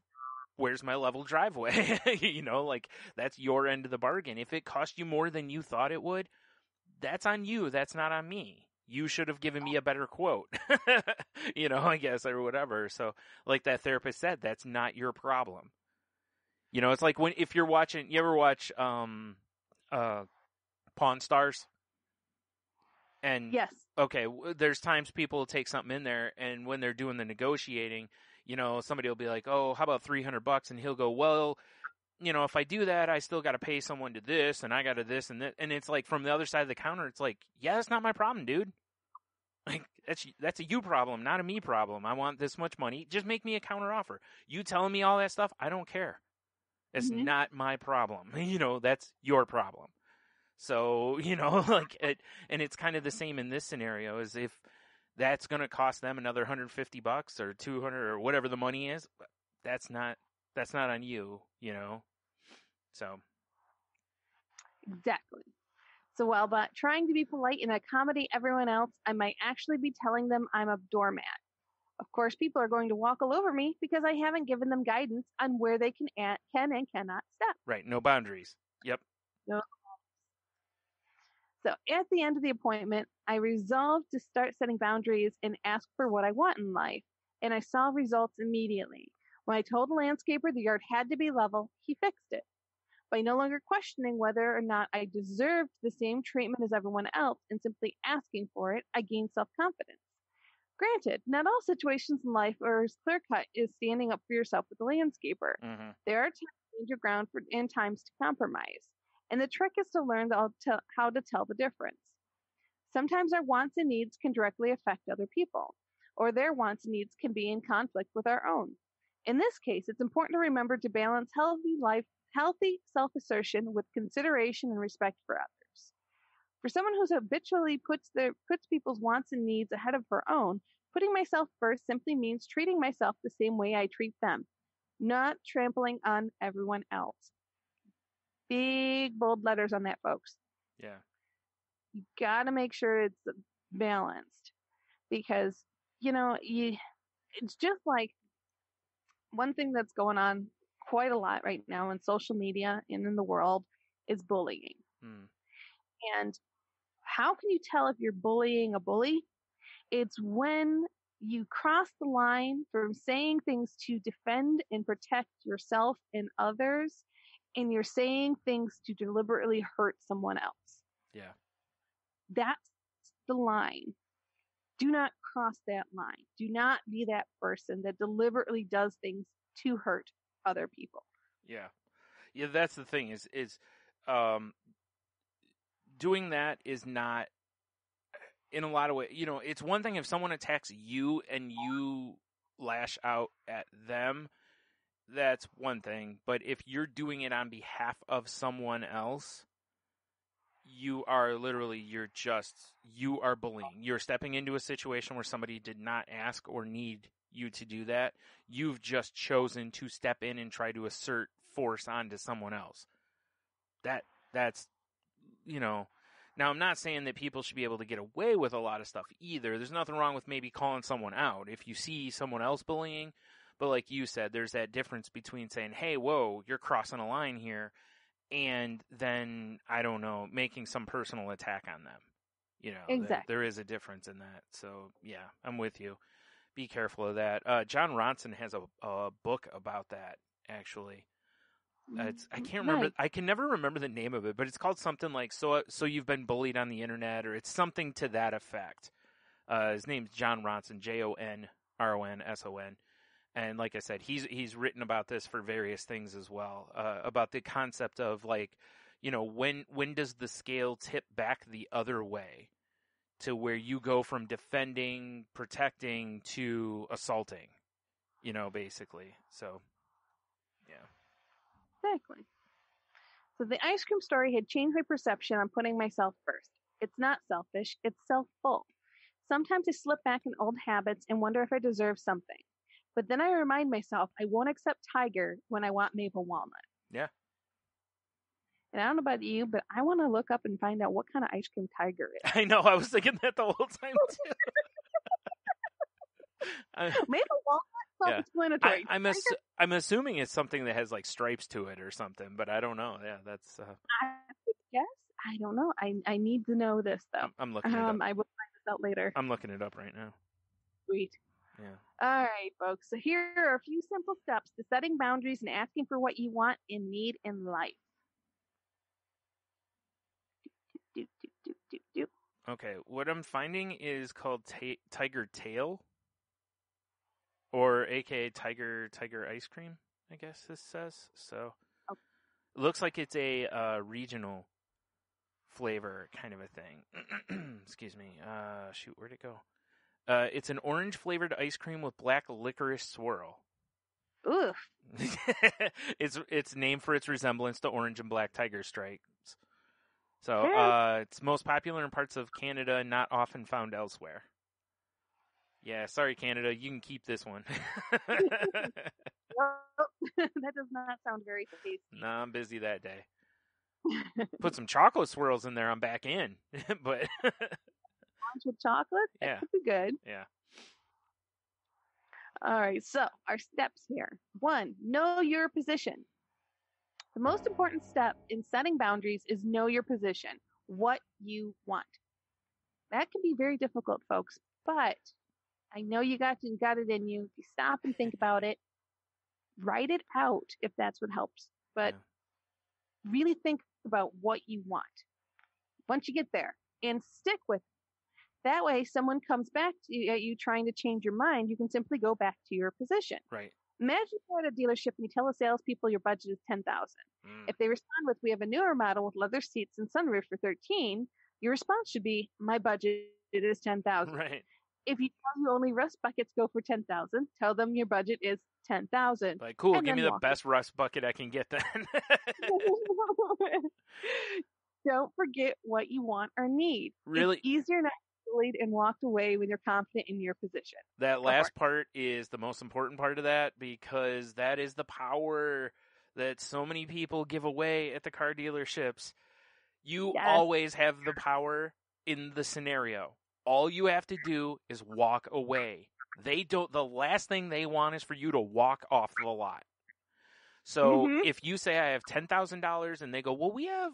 where's my level driveway? You know, like, that's your end of the bargain. If it cost you more than you thought it would, that's on you. That's not on me. You should have given me a better quote, you know, I guess, or whatever. So, like that therapist said, that's not your problem. You know, it's like if you're watching, you ever watch Pawn Stars? And yes. Okay, there's times people take something in there, and when they're doing the negotiating, you know, somebody will be like, oh, how about $300? And he'll go, well, you know, if I do that, I still got to pay someone to this, and I got to this and that. And it's like, from the other side of the counter, it's like, yeah, that's not my problem, dude. Like, that's a you problem, not a me problem. I want this much money. Just make me a counter offer. You telling me all that stuff, I don't care. It's not my problem. You know, that's your problem. So, you know, like, and it's kind of the same in this scenario, is if that's going to cost them another $150 or $200 or whatever the money is, that's not on you, you know? So. Exactly. So while trying to be polite and accommodate everyone else, I might actually be telling them I'm a doormat. Of course, people are going to walk all over me because I haven't given them guidance on where they can and cannot step. Right. No boundaries. Yep. No. So at the end of the appointment, I resolved to start setting boundaries and ask for what I want in life. And I saw results immediately. When I told the landscaper the yard had to be level, he fixed it. By no longer questioning whether or not I deserved the same treatment as everyone else and simply asking for it, I gained self-confidence. Granted, not all situations in life are as clear-cut as standing up for yourself with the landscaper. Mm-hmm. There are times to stand your ground and times to compromise. And the trick is to learn how to tell the difference. Sometimes our wants and needs can directly affect other people, or their wants and needs can be in conflict with our own. In this case, it's important to remember to balance healthy self-assertion with consideration and respect for others. For someone who habitually puts people's wants and needs ahead of her own, putting myself first simply means treating myself the same way I treat them, not trampling on everyone else. Big, bold letters on that, folks. Yeah. You got to make sure it's balanced because, it's just like one thing that's going on quite a lot right now in social media and in the world is bullying. And how can you tell if you're bullying a bully? It's when you cross the line from saying things to defend and protect yourself and others, and you're saying things to deliberately hurt someone else. Yeah. That's the line. Do not cross that line. Do not be that person that deliberately does things to hurt other people. Yeah. Yeah, that's the thing is doing that is not, in a lot of ways, it's one thing if someone attacks you and you lash out at them, that's one thing. But if you're doing it on behalf of someone else, you are bullying. You're stepping into a situation where somebody did not ask or need you to do that. You've just chosen to step in and try to assert force onto someone else. That's now I'm not saying that people should be able to get away with a lot of stuff either. There's nothing wrong with maybe calling someone out if you see someone else bullying. But like you said, there's that difference between saying, hey, whoa, you're crossing a line here, and then, I don't know, making some personal attack on them. Exactly. There is a difference in that. So, yeah, I'm with you. Be careful of that. John Ronson has a book about that, actually. I can't remember. Nice. I can never remember the name of it, but it's called something like "So You've Been Bullied on the Internet," or it's something to that effect. His name's John Ronson, JONRONSON, and like I said, he's written about this for various things as well, about the concept of when does the scale tip back the other way, to where you go from defending, protecting to assaulting, basically. So, yeah. Exactly. So the ice cream story had changed my perception on putting myself first. It's not selfish, it's self-full. Sometimes I slip back in old habits and wonder if I deserve something. But then I remind myself I won't accept Tiger when I want maple walnut. Yeah. And I don't know about you, but I want to look up and find out what kind of ice cream Tiger is. I know, I was thinking that the whole time too. Maple walnut? Self-explanatory. I'm assuming it's something that has like stripes to it or something, but I don't know. Yeah, that's. I guess I don't know. I need to know this though. I'm looking it up. I will find this out later. I'm looking it up right now. Sweet. Yeah. All right, folks. So here are a few simple steps to setting boundaries and asking for what you want and need in life. Okay, what I'm finding is called Tiger Tail. Or AKA Tiger Ice Cream, I guess this says. So It looks like it's a regional flavor kind of a thing. Excuse me. Shoot, where'd it go? It's an orange flavored ice cream with black licorice swirl. Oof. It's named for its resemblance to orange and black tiger stripes. So it's most popular in parts of Canada and not often found elsewhere. Yeah, sorry, Canada. You can keep this one. That does not sound very tasty. No, I'm busy that day. Put some chocolate swirls in there, I'm back in. But Lunch with chocolate? That Yeah. could be good. yeah. All right, so our steps here. 1, know your position. The most important step in setting boundaries is know your position, what you want. That can be very difficult, folks, but I know you got it in you. If you stop and think about it, write it out if that's what helps. But really think about what you want once you get there and stick with it. That way, someone comes back to you trying to change your mind, you can simply go back to your position. Right. Imagine you're at a dealership and you tell the salespeople your budget is $10,000. If they respond with, "We have a newer model with leather seats and sunroof for $13," your response should be, "My budget is $10,000." Right. If you tell you only rust buckets go for $10,000, tell them your budget is $10,000. Like, cool, and give then me the walk best rust bucket I can get then. Don't forget what you want or need. Really- It's easier not to bullied and walked away when you're confident in your position. That last part is the most important part of that, because that is the power that so many people give away at the car dealerships. You Yes. always have the power in the scenario. All you have to do is walk away. The last thing they want is for you to walk off the lot. So if you say I have $10,000 and they go, well, we have,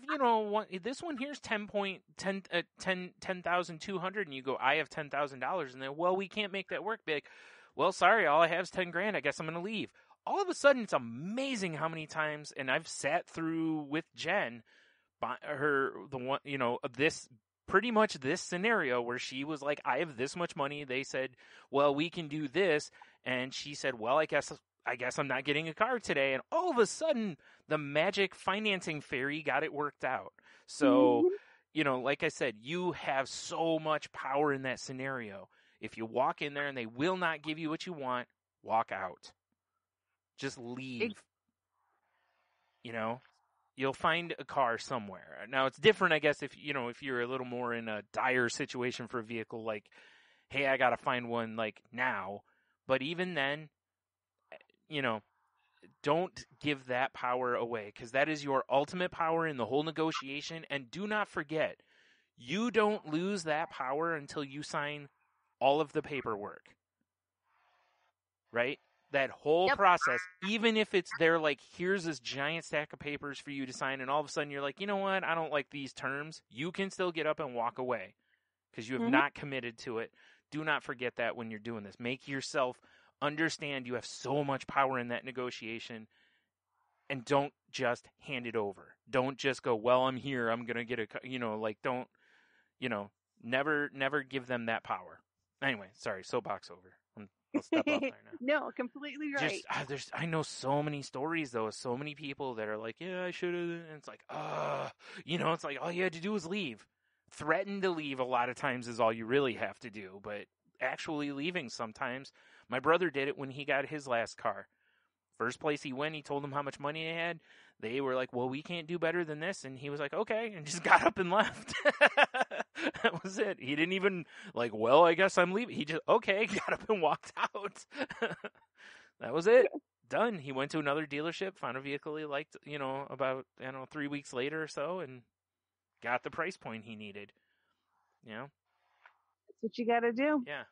this one here's 10,200, and you go, I have $10,000, and then, well, we can't make that work. Be like, well, sorry, all I have is 10 grand. I guess I'm going to leave. All of a sudden, it's amazing how many times, and I've sat through with Jen, pretty much this scenario where she was like, I have this much money. They said, well, we can do this. And she said, well, I guess I'm not getting a car today. And all of a sudden, the magic financing fairy got it worked out. So, like I said, you have so much power in that scenario. If you walk in there and they will not give you what you want, walk out. Just leave. You'll find a car somewhere. Now, it's different, I guess, if you're a little more in a dire situation for a vehicle, like, hey, I got to find one, like, now. But even then, don't give that power away, because that is your ultimate power in the whole negotiation. And do not forget, you don't lose that power until you sign all of the paperwork. Right? That whole process, even if it's there, like, here's this giant stack of papers for you to sign, and all of a sudden you're like, you know what, I don't like these terms, you can still get up and walk away because you have not committed to it. Do not forget that when you're doing this. Make yourself understand you have so much power in that negotiation, and don't just hand it over. Don't just go, well, I'm here, I'm going to get don't, never give them that power. Anyway, sorry, soapbox over. I'll step up there now. No, completely right. I know so many stories, though, of so many people that are like, yeah, I should have. And it's like, it's like all you had to do was leave. Threaten to leave a lot of times is all you really have to do. But actually leaving sometimes. My brother did it when he got his last car. First place he went, he told them how much money he had. They were like, well, we can't do better than this. And he was like, okay, and just got up and left. That was it. He didn't even like, well, I guess I'm leaving. He just, okay, got up and walked out. That was it. Done. He went to another dealership, found a vehicle he liked, about, 3 weeks later or so, and got the price point he needed. That's what you got to do. Yeah.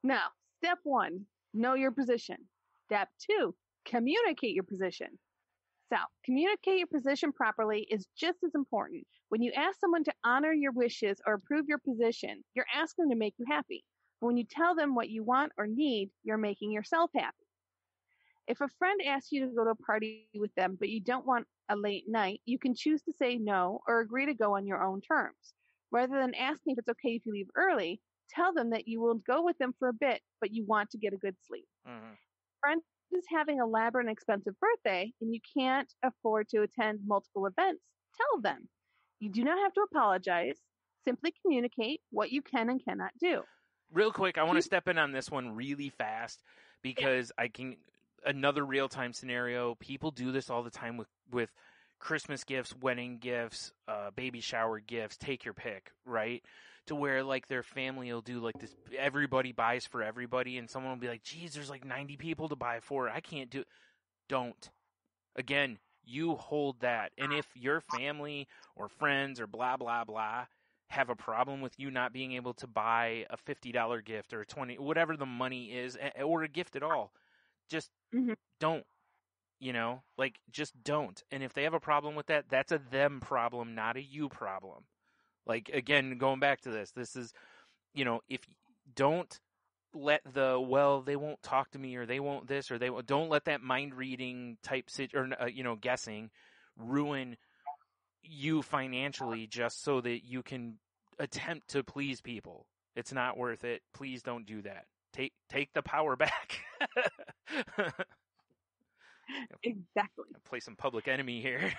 Now, step 1, know your position. Step 2, communicate your position. So, communicate your position properly is just as important. When you ask someone to honor your wishes or approve your position, you're asking them to make you happy. When you tell them what you want or need, you're making yourself happy. If a friend asks you to go to a party with them, but you don't want a late night, you can choose to say no or agree to go on your own terms. Rather than asking if it's okay if you leave early, tell them that you will go with them for a bit, but you want to get a good sleep. Friend is having an elaborate and expensive birthday, and you can't afford to attend multiple events, tell them. You do not have to apologize. Simply communicate what you can and cannot do. Real quick, I want to step in on this one really fast, because another real-time scenario, people do this all the time with Christmas gifts, wedding gifts, baby shower gifts, take your pick, right? To where, like, their family will do, like, this, everybody buys for everybody, and someone will be like, geez, there's, like, 90 people to buy for. I can't do it. Don't. Again, You hold that. And if your family or friends or blah, blah, blah have a problem with you not being able to buy a $50 gift or a $20, whatever the money is, or a gift at all, just don't, just don't. And if they have a problem with that, that's a them problem, not a you problem. Like, again, going back to this is, if don't let they won't talk to me, or they won't this, or don't let that mind reading type guessing ruin you financially just so that you can attempt to please people. It's not worth it. Please don't do that. Take the power back. Exactly. Play some Public Enemy here.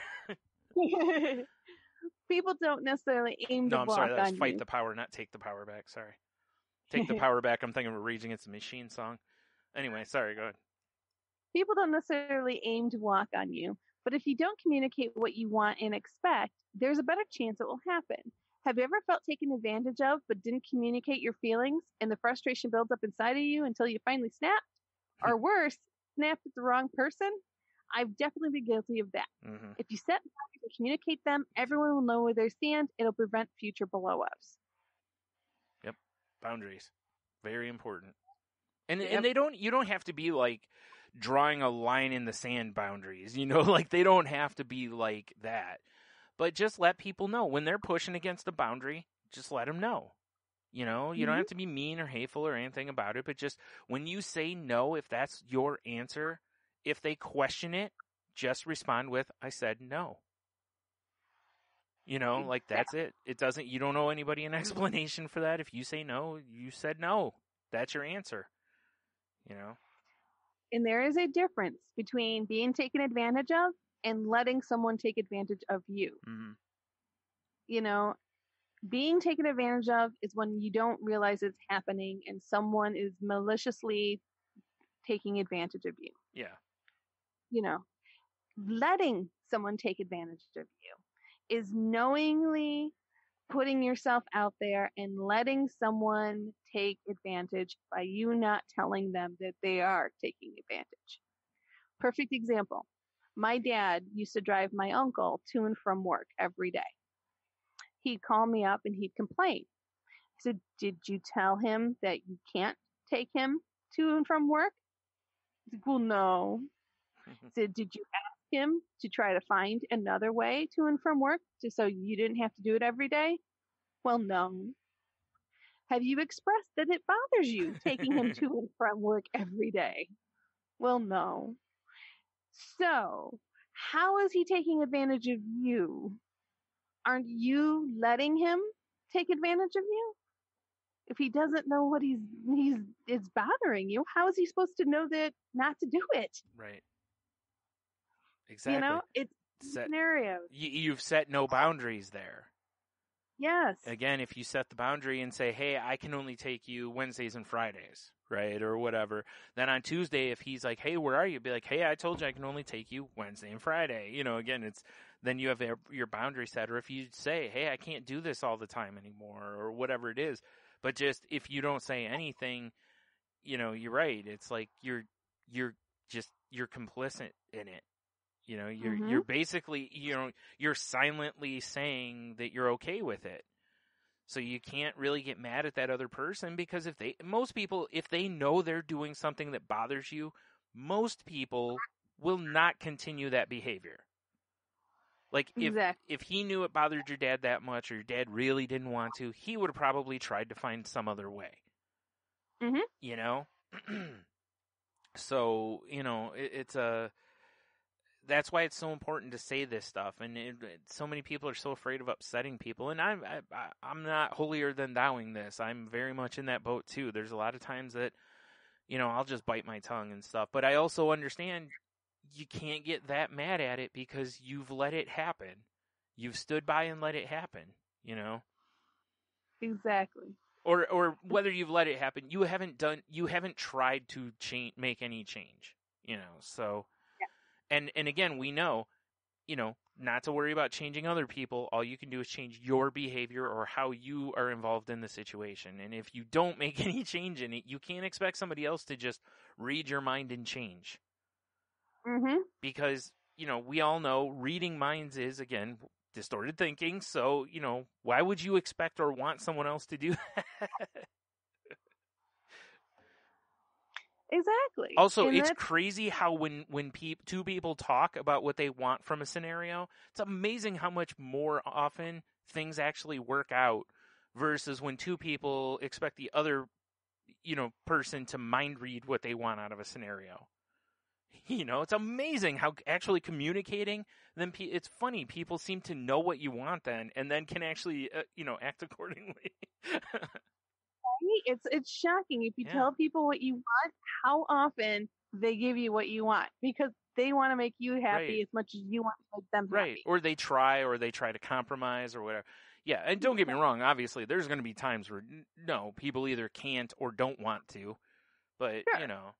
People don't necessarily aim to No, I'm block sorry. That's on Fight you. the Power, not Take the Power Back. Sorry. Take the Power Back. I'm thinking of a Rage Against the Machine song. Anyway, sorry. Go ahead. People don't necessarily aim to block on you, but if you don't communicate what you want and expect, there's a better chance it will happen. Have you ever felt taken advantage of but didn't communicate your feelings, and the frustration builds up inside of you until you finally snapped? Or worse, snapped at the wrong person? I've definitely been guilty of that. Mm-hmm. If you set boundaries and communicate them, everyone will know where they stand. It'll prevent future blow-ups. Yep. Boundaries. Very important. And you don't have to be like drawing a line in the sand boundaries, like they don't have to be like that. But just let people know when they're pushing against the boundary, just let them know. You don't have to be mean or hateful or anything about it, but just when you say no, if that's your answer, if they question it, just respond with, I said no. Like that's it. You don't owe anybody an explanation for that. If you say no, you said no. That's your answer. And there is a difference between being taken advantage of and letting someone take advantage of you. Mm-hmm. Being taken advantage of is when you don't realize it's happening and someone is maliciously taking advantage of you. Yeah. Letting someone take advantage of you is knowingly putting yourself out there and letting someone take advantage by you not telling them that they are taking advantage. Perfect example. My dad used to drive my uncle to and from work every day. He'd call me up and he'd complain. I said, did you tell him that you can't take him to and from work? He's like, well, no. I said, did you ask him to try to find another way to and from work just so you didn't have to do it every day? Well, no. Have you expressed that it bothers you taking him to and from work every day? Well, no. So, how is he taking advantage of you? Aren't you letting him take advantage of you? If he doesn't know what it's bothering you, how is he supposed to know that not to do it? Right. Exactly. It's scenarios. You've set no boundaries there. Yes. Again, if you set the boundary and say, hey, I can only take you Wednesdays and Fridays, right, or whatever, then on Tuesday, if he's like, hey, where are you? Be like, hey, I told you I can only take you Wednesday and Friday. Again, then you have your boundary set. Or if you say, hey, I can't do this all the time anymore, or whatever it is. But just if you don't say anything, you're right. It's like you're complicit in it. You're basically, you're silently saying that you're okay with it. So you can't really get mad at that other person, because most people, if they know they're doing something that bothers you, most people will not continue that behavior. Like if he knew it bothered your dad that much, or your dad really didn't want to, he would have probably tried to find some other way. Mm-hmm. So, that's why it's so important to say this stuff, and so many people are so afraid of upsetting people. And I'm not holier than thouing this. I'm very much in that boat too. There's a lot of times that, I'll just bite my tongue and stuff. But I also understand you can't get that mad at it because you've let it happen. You've stood by and let it happen. Exactly. Or whether you've let it happen, you haven't tried to make any change. So. And again, we know, not to worry about changing other people. All you can do is change your behavior or how you are involved in the situation. And if you don't make any change in it, you can't expect somebody else to just read your mind and change. Mm-hmm. Because we all know reading minds is, again, distorted thinking. So, why would you expect or want someone else to do that? Exactly. Also, And it's that's crazy how when two people talk about what they want from a scenario, it's amazing how much more often things actually work out versus when two people expect the other, person to mind read what they want out of a scenario. It's amazing how actually communicating, then it's funny. People seem to know what you want then, and then can actually, act accordingly. It's shocking if you Yeah. tell people what you want, how often they give you what you want, because they want to make you happy Right. as much as you want to make them Right. happy. Or they try to compromise or whatever. Yeah, and don't get me wrong, obviously there's going to be times where no, people either can't or don't want to. But, Sure.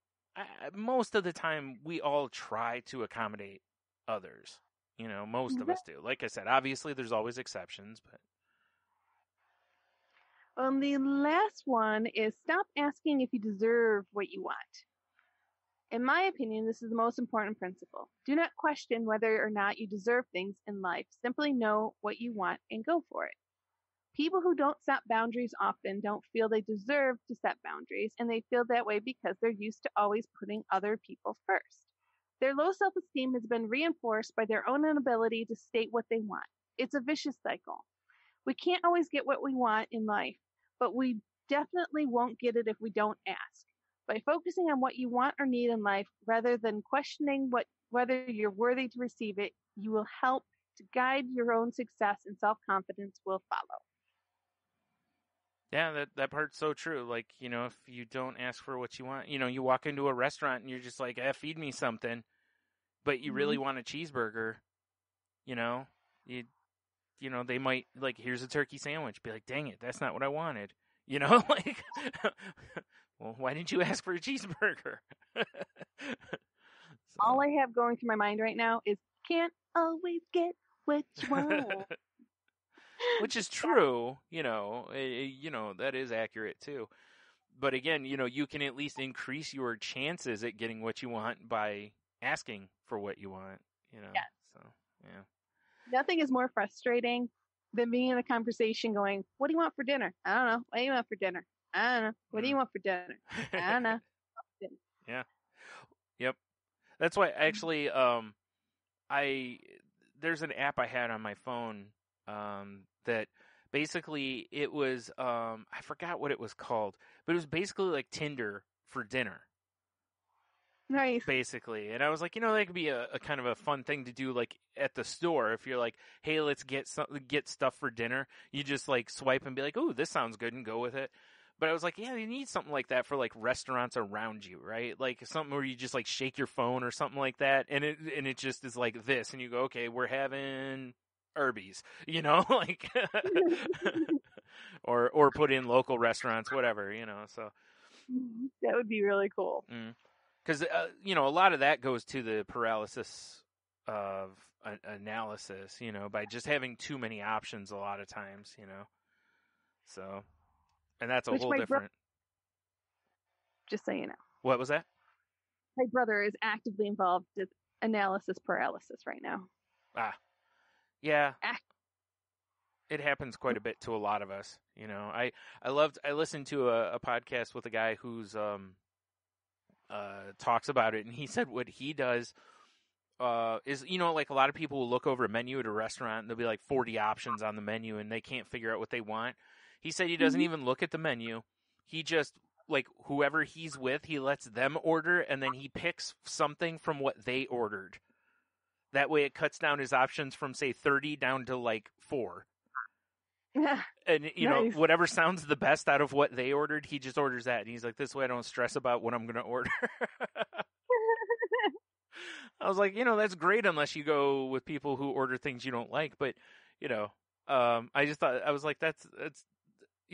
most of the time we all try to accommodate others. Most of us do. Like I said, obviously there's always exceptions, but The last one is stop asking if you deserve what you want. In my opinion, this is the most important principle. Do not question whether or not you deserve things in life. Simply know what you want and go for it. People who don't set boundaries often don't feel they deserve to set boundaries, and they feel that way because they're used to always putting other people first. Their low self-esteem has been reinforced by their own inability to state what they want. It's a vicious cycle. We can't always get what we want in life, but we definitely won't get it if we don't ask. By focusing on what you want or need in life, rather than questioning whether you're worthy to receive it, you will help to guide your own success, and self-confidence will follow. yeah, that part's so true. Like, if you don't ask for what you want, you walk into a restaurant and you're just like, feed me something, but you really want a cheeseburger, they might, like, here's a turkey sandwich, be like, dang it, that's not what I wanted. Like, well, why didn't you ask for a cheeseburger? All I have going through my mind right now is can't always get what you want. Which is true, that is accurate too. But again, you can at least increase your chances at getting what you want by asking for what you want, Yes. So, yeah. Nothing is more frustrating than being in a conversation going, what do you want for dinner? I don't know. What do you want for dinner? I don't know. What do you want for dinner? I don't know. Yeah. Yep. That's why actually there's an app I had on my phone that basically it was I forgot what it was called, but it was basically like Tinder for dinner. Nice. Basically. And I was like, that could be a kind of a fun thing to do, like at the store. If you're like, hey, let's get stuff for dinner, you just like swipe and be like, oh, this sounds good, and go with it. But I was like, yeah, you need something like that for like restaurants around you, right? Like something where you just like shake your phone or something like that, and it just is like this, and you go, okay, we're having Arby's, like, or put in local restaurants, whatever, so. That would be really cool. Because, a lot of that goes to the paralysis of analysis, by just having too many options a lot of times, So, and that's a whole different... Just so you know. What was that? My brother is actively involved with analysis paralysis right now. Yeah. It happens quite a bit to a lot of us, I listened to a podcast with a guy who's talks about it, and he said what he does is, like a lot of people will look over a menu at a restaurant and there'll be like 40 options on the menu and they can't figure out what they want. He said he doesn't even look at the menu. He just, like, whoever he's with, he lets them order, and then he picks something from what they ordered. That way it cuts down his options from, say, 30 down to like 4. And, Nice. Whatever sounds the best out of what they ordered, he just orders that. And he's like, this way I don't stress about what I'm going to order. I was like, that's great unless you go with people who order things you don't like. But, I just thought, I was like, that's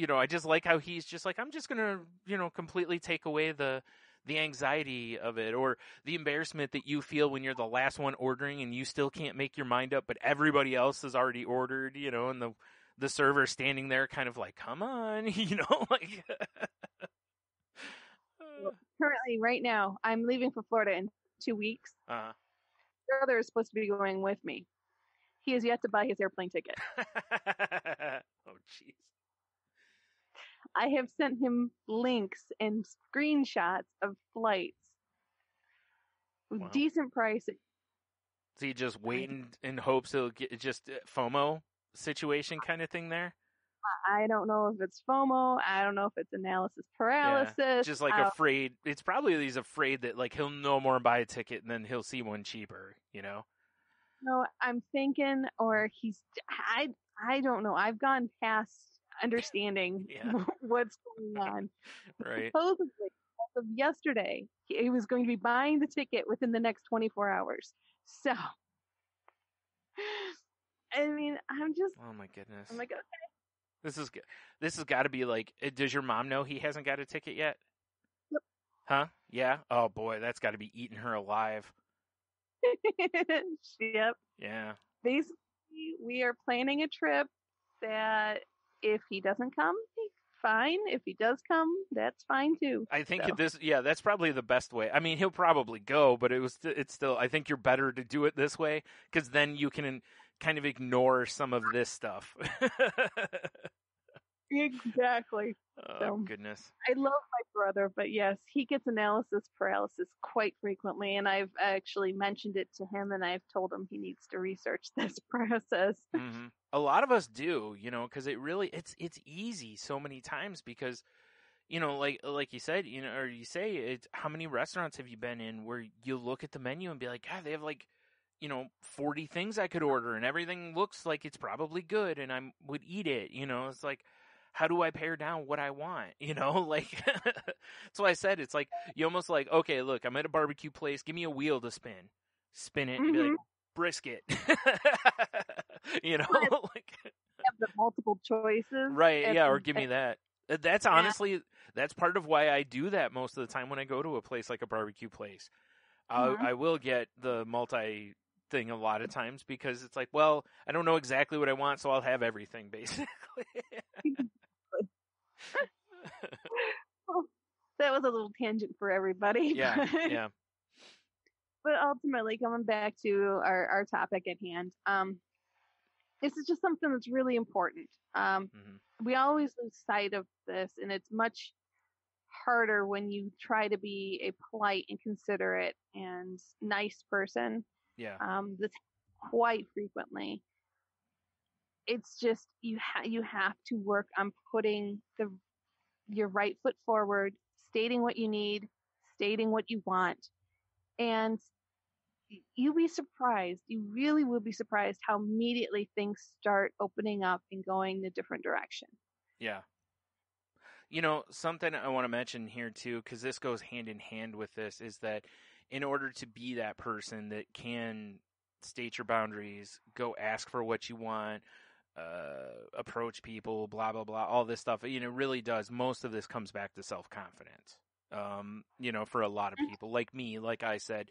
I just like how he's just like, I'm just going to, completely take away the anxiety of it, or the embarrassment that you feel when you're the last one ordering and you still can't make your mind up, but everybody else has already ordered, and the server standing there kind of like, come on, like. Currently, right now, I'm leaving for Florida in 2 weeks. brother is supposed to be going with me. He has yet to buy his airplane ticket. Oh, jeez. I have sent him links and screenshots of flights with decent pricing. So you just waiting in hopes it'll get just FOMO situation kind of thing there? I don't know if it's FOMO. I don't know if it's analysis paralysis. Yeah, just like afraid. It's probably he's afraid that like he'll no more buy a ticket and then he'll see one cheaper, you know? No, I'm thinking, or I don't know. I've gone past understanding what's going on. Right. Supposedly, as of yesterday, he was going to be buying the ticket within the next 24 hours. So, I mean, I'm just. Oh my goodness. I'm like, okay. This has got to be like. Does your mom know he hasn't got a ticket yet? Yep. Huh? Yeah. Oh boy, that's got to be eating her alive. Yep. Yeah. Basically, we are planning a trip that if he doesn't come, fine. If he does come, that's fine too. I think that's probably the best way. I mean, he'll probably go, but it's still, I think you're better to do it this way because then you can kind of ignore some of this stuff. Exactly. Oh, goodness. I love my brother, but yes, he gets analysis paralysis quite frequently, and I've actually mentioned it to him, and I've told him he needs to research this process. Mm-hmm. A lot of us do, you know, because it's easy so many times because, you know, like you said, you know, or you say, it's how many restaurants have you been in where you look at the menu and be like, God, they have like, you know, 40 things I could order, and everything looks like it's probably good, and I would eat it, you know, it's like, how do I pare down what I want? You know, like, that's why I said, it's like, you almost like, okay, look, I'm at a barbecue place. Give me a wheel to spin it and be like, brisket, you know, like have the multiple choices. Right. Yeah. Or give me that. That's honestly, that's part of why I do that most of the time when I go to a place like a barbecue place. I will get the multi thing a lot of times because it's like, well, I don't know exactly what I want, so I'll have everything basically. Well, that was a little tangent for everybody. Yeah, yeah. But ultimately, coming back to our topic at hand, this is just something that's really important. We always lose sight of this, and it's much harder when you try to be a polite and considerate and nice person. Yeah. That's quite frequently. It's just you have to work on putting your right foot forward, stating what you need, stating what you want, and you'll be surprised. You really will be surprised how immediately things start opening up and going a different direction. Yeah. You know, something I want to mention here too, because this goes hand in hand with this, is that in order to be that person that can state your boundaries, go ask for what you want, approach people, blah, blah, blah, all this stuff, you know, really does. Most of this comes back to self-confidence. You know, for a lot of people like me, like I said,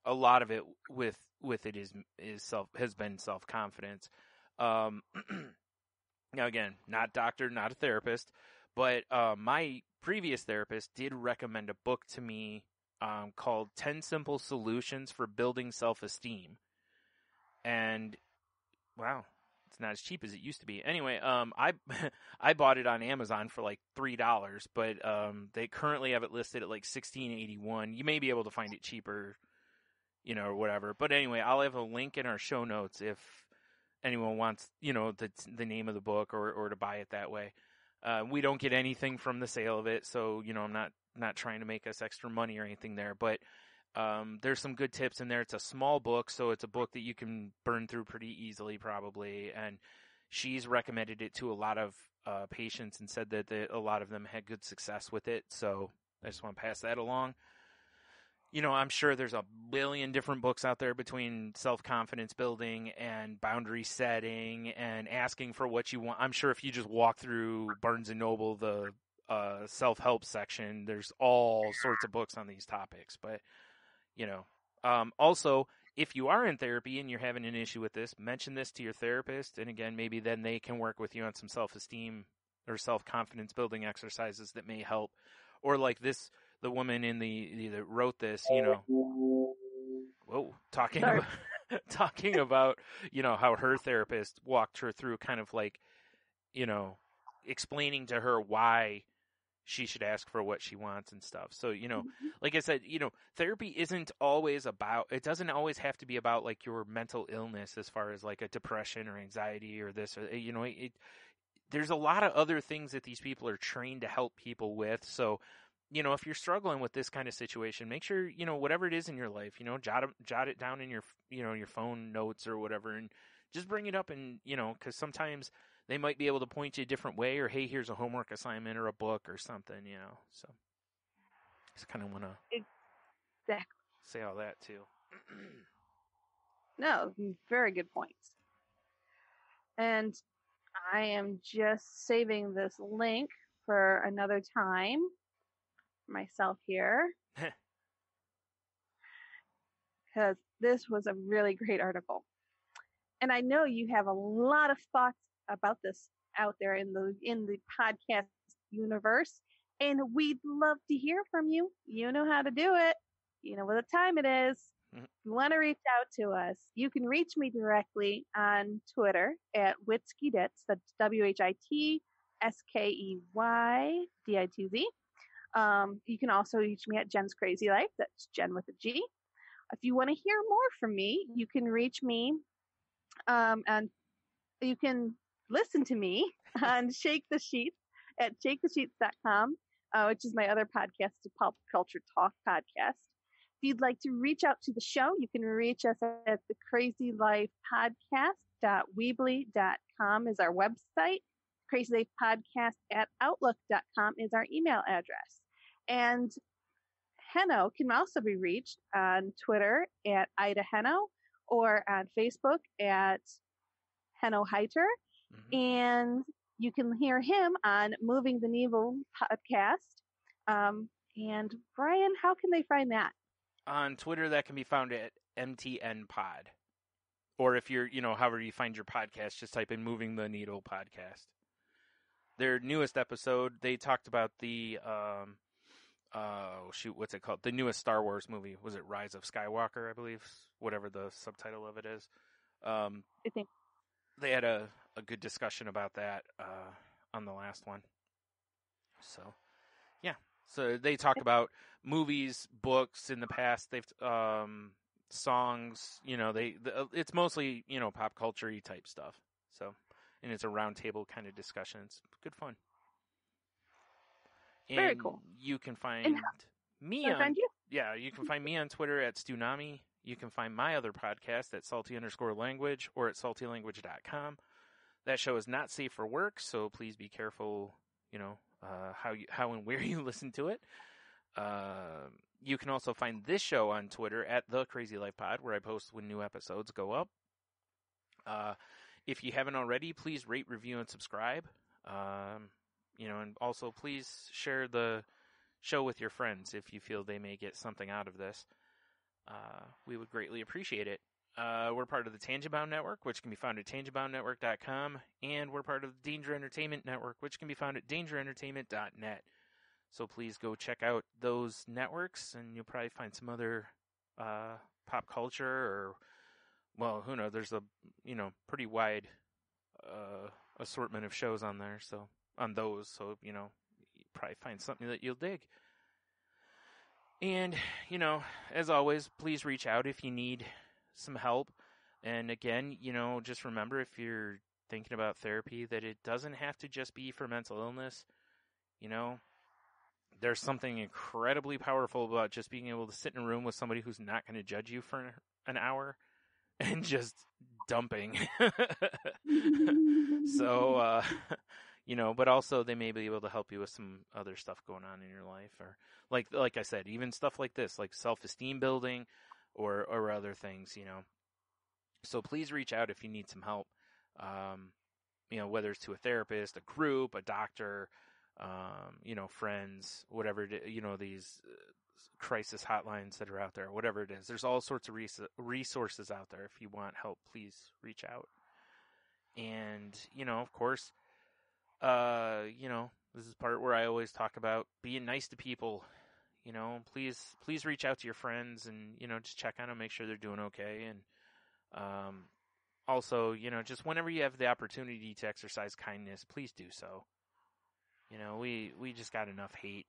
a lot of it with it has been self-confidence. Now again, not doctor, not a therapist, but, my previous therapist did recommend a book to me, called 10 Simple Solutions for Building Self-Esteem. And wow, it's not as cheap as it used to be. Anyway, I bought it on Amazon for like $3, but they currently have it listed at like $16.81. You may be able to find it cheaper, you know, or whatever. But anyway, I'll have a link in our show notes if anyone wants, you know, the name of the book or to buy it that way. We don't get anything from the sale of it, so you know, I'm not trying to make us extra money or anything there, but there's some good tips in there. It's a small book, so it's a book that you can burn through pretty easily probably, and she's recommended it to a lot of patients and said that a lot of them had good success with it, so I just want to pass that along. You know, I'm sure there's a billion different books out there between self-confidence building and boundary setting and asking for what you want. I'm sure if you just walk through Barnes & Noble, the self-help section, there's all sorts of books on these topics, but you know, also, if you are in therapy and you're having an issue with this, mention this to your therapist. And again, maybe then they can work with you on some self-esteem or self-confidence building exercises that may help. Or like the woman that wrote this, you know, talking Sorry. about, talking about, how her therapist walked her through kind of like, explaining to her why she should ask for what she wants and stuff. So, like I said, therapy isn't always it doesn't always have to be about like your mental illness as far as like a depression or anxiety or this, or, there's a lot of other things that these people are trained to help people with. So, if you're struggling with this kind of situation, make sure, whatever it is in your life, jot it down in your, your phone notes or whatever, and just bring it up. And, cause sometimes they might be able to point you a different way, or, hey, here's a homework assignment or a book or something, so just kind of want to Exactly. say all that too. No, very good points. And I am just saving this link for another time myself here, because this was a really great article. And I know you have a lot of thoughts about this out there in the podcast universe, and we'd love to hear from you. You know how to do it. You know what time it is. Mhm. If you want to reach out to us, you can reach me directly on Twitter at WhitskeyDitz. That's WhitskeyDitz. You can also reach me at Jen's Crazy Life. That's Jen with a G. If you want to hear more from me, you can reach me, and you can listen to me on Shake the Sheets at shakethesheets.com, which is my other podcast, the Pop Culture Talk podcast. If you'd like to reach out to the show, you can reach us at the Crazy Life Podcast.weebly.com is our website. Crazy Life Podcast at outlook.com is our email address. And Heno can also be reached on Twitter at Ida Heno, or on Facebook at Heno Heiter. Mm-hmm. And you can hear him on Moving the Needle podcast. And Brian, how can they find that? On Twitter, that can be found at MTN Pod. Or if you're, however you find your podcast, just type in Moving the Needle podcast. Their newest episode, they talked about the, what's it called? The newest Star Wars movie. Was it Rise of Skywalker, I believe? Whatever the subtitle of it is. I think they had a good discussion about that on the last one. So, yeah. So they talk about movies, books in the past. They've songs. It's mostly pop culture-y type stuff. So, and it's a roundtable kind of discussion. It's good fun. And very cool. You can find me on. Find you? Yeah, you can find me on Twitter at Stunami. You can find my other podcast at salty_language or at saltylanguage.com. That show is not safe for work, so please be careful, how and where you listen to it. You can also find this show on Twitter at The Crazy Life Pod, where I post when new episodes go up. If you haven't already, please rate, review, and subscribe. And also please share the show with your friends if you feel they may get something out of this. We would greatly appreciate it. We're part of the Tangent Bound Network, which can be found at tangentboundnetwork.com, and we're part of the Danger Entertainment Network, which can be found at dangerentertainment.net. So please go check out those networks, and you'll probably find some other pop culture, or, well, who knows? There's a pretty wide assortment of shows on there. So on those, you probably find something that you'll dig. And, as always, please reach out if you need some help. And again, just remember, if you're thinking about therapy, that it doesn't have to just be for mental illness. There's something incredibly powerful about just being able to sit in a room with somebody who's not going to judge you for an hour and just dumping. So, but also they may be able to help you with some other stuff going on in your life, or like I said, even stuff like this, like self-esteem building or other things, So please reach out if you need some help, whether it's to a therapist, a group, a doctor, friends, whatever it is, these crisis hotlines that are out there, whatever it is. There's all sorts of resources out there. If you want help, please reach out. And, of course, this is part where I always talk about being nice to people. you know, please reach out to your friends and, you know, just check on them, make sure they're doing okay. And also, you know, just whenever you have the opportunity to exercise kindness, please do so. You know, we just got enough hate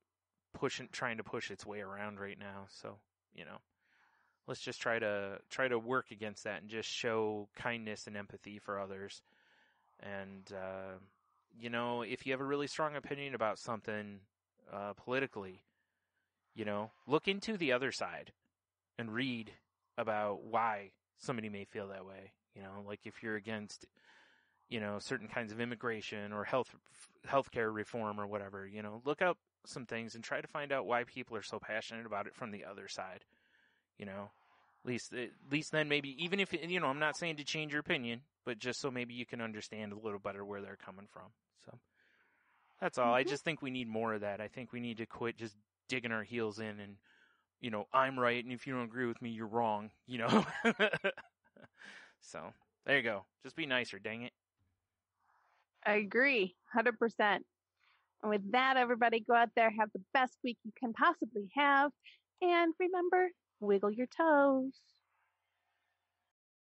trying to push its way around right now. So, you know, let's just try to work against that and just show kindness and empathy for others. And, you know, if you have a really strong opinion about something politically, you know, look into the other side and read about why somebody may feel that way. You know, like if you're against, you know, certain kinds of immigration or healthcare reform or whatever, you know, look up some things and try to find out why people are so passionate about it from the other side. You know, at least then maybe, even if, you know, I'm not saying to change your opinion, but just so maybe you can understand a little better where they're coming from. So that's all. I just think we need more of that. I think we need to quit just digging our heels in and, you know, I'm right, and if you don't agree with me, you're wrong, you know. So there you go. Just be nicer, dang it. I agree, 100%. And with that, everybody, go out there, have the best week you can possibly have, and remember, wiggle your toes.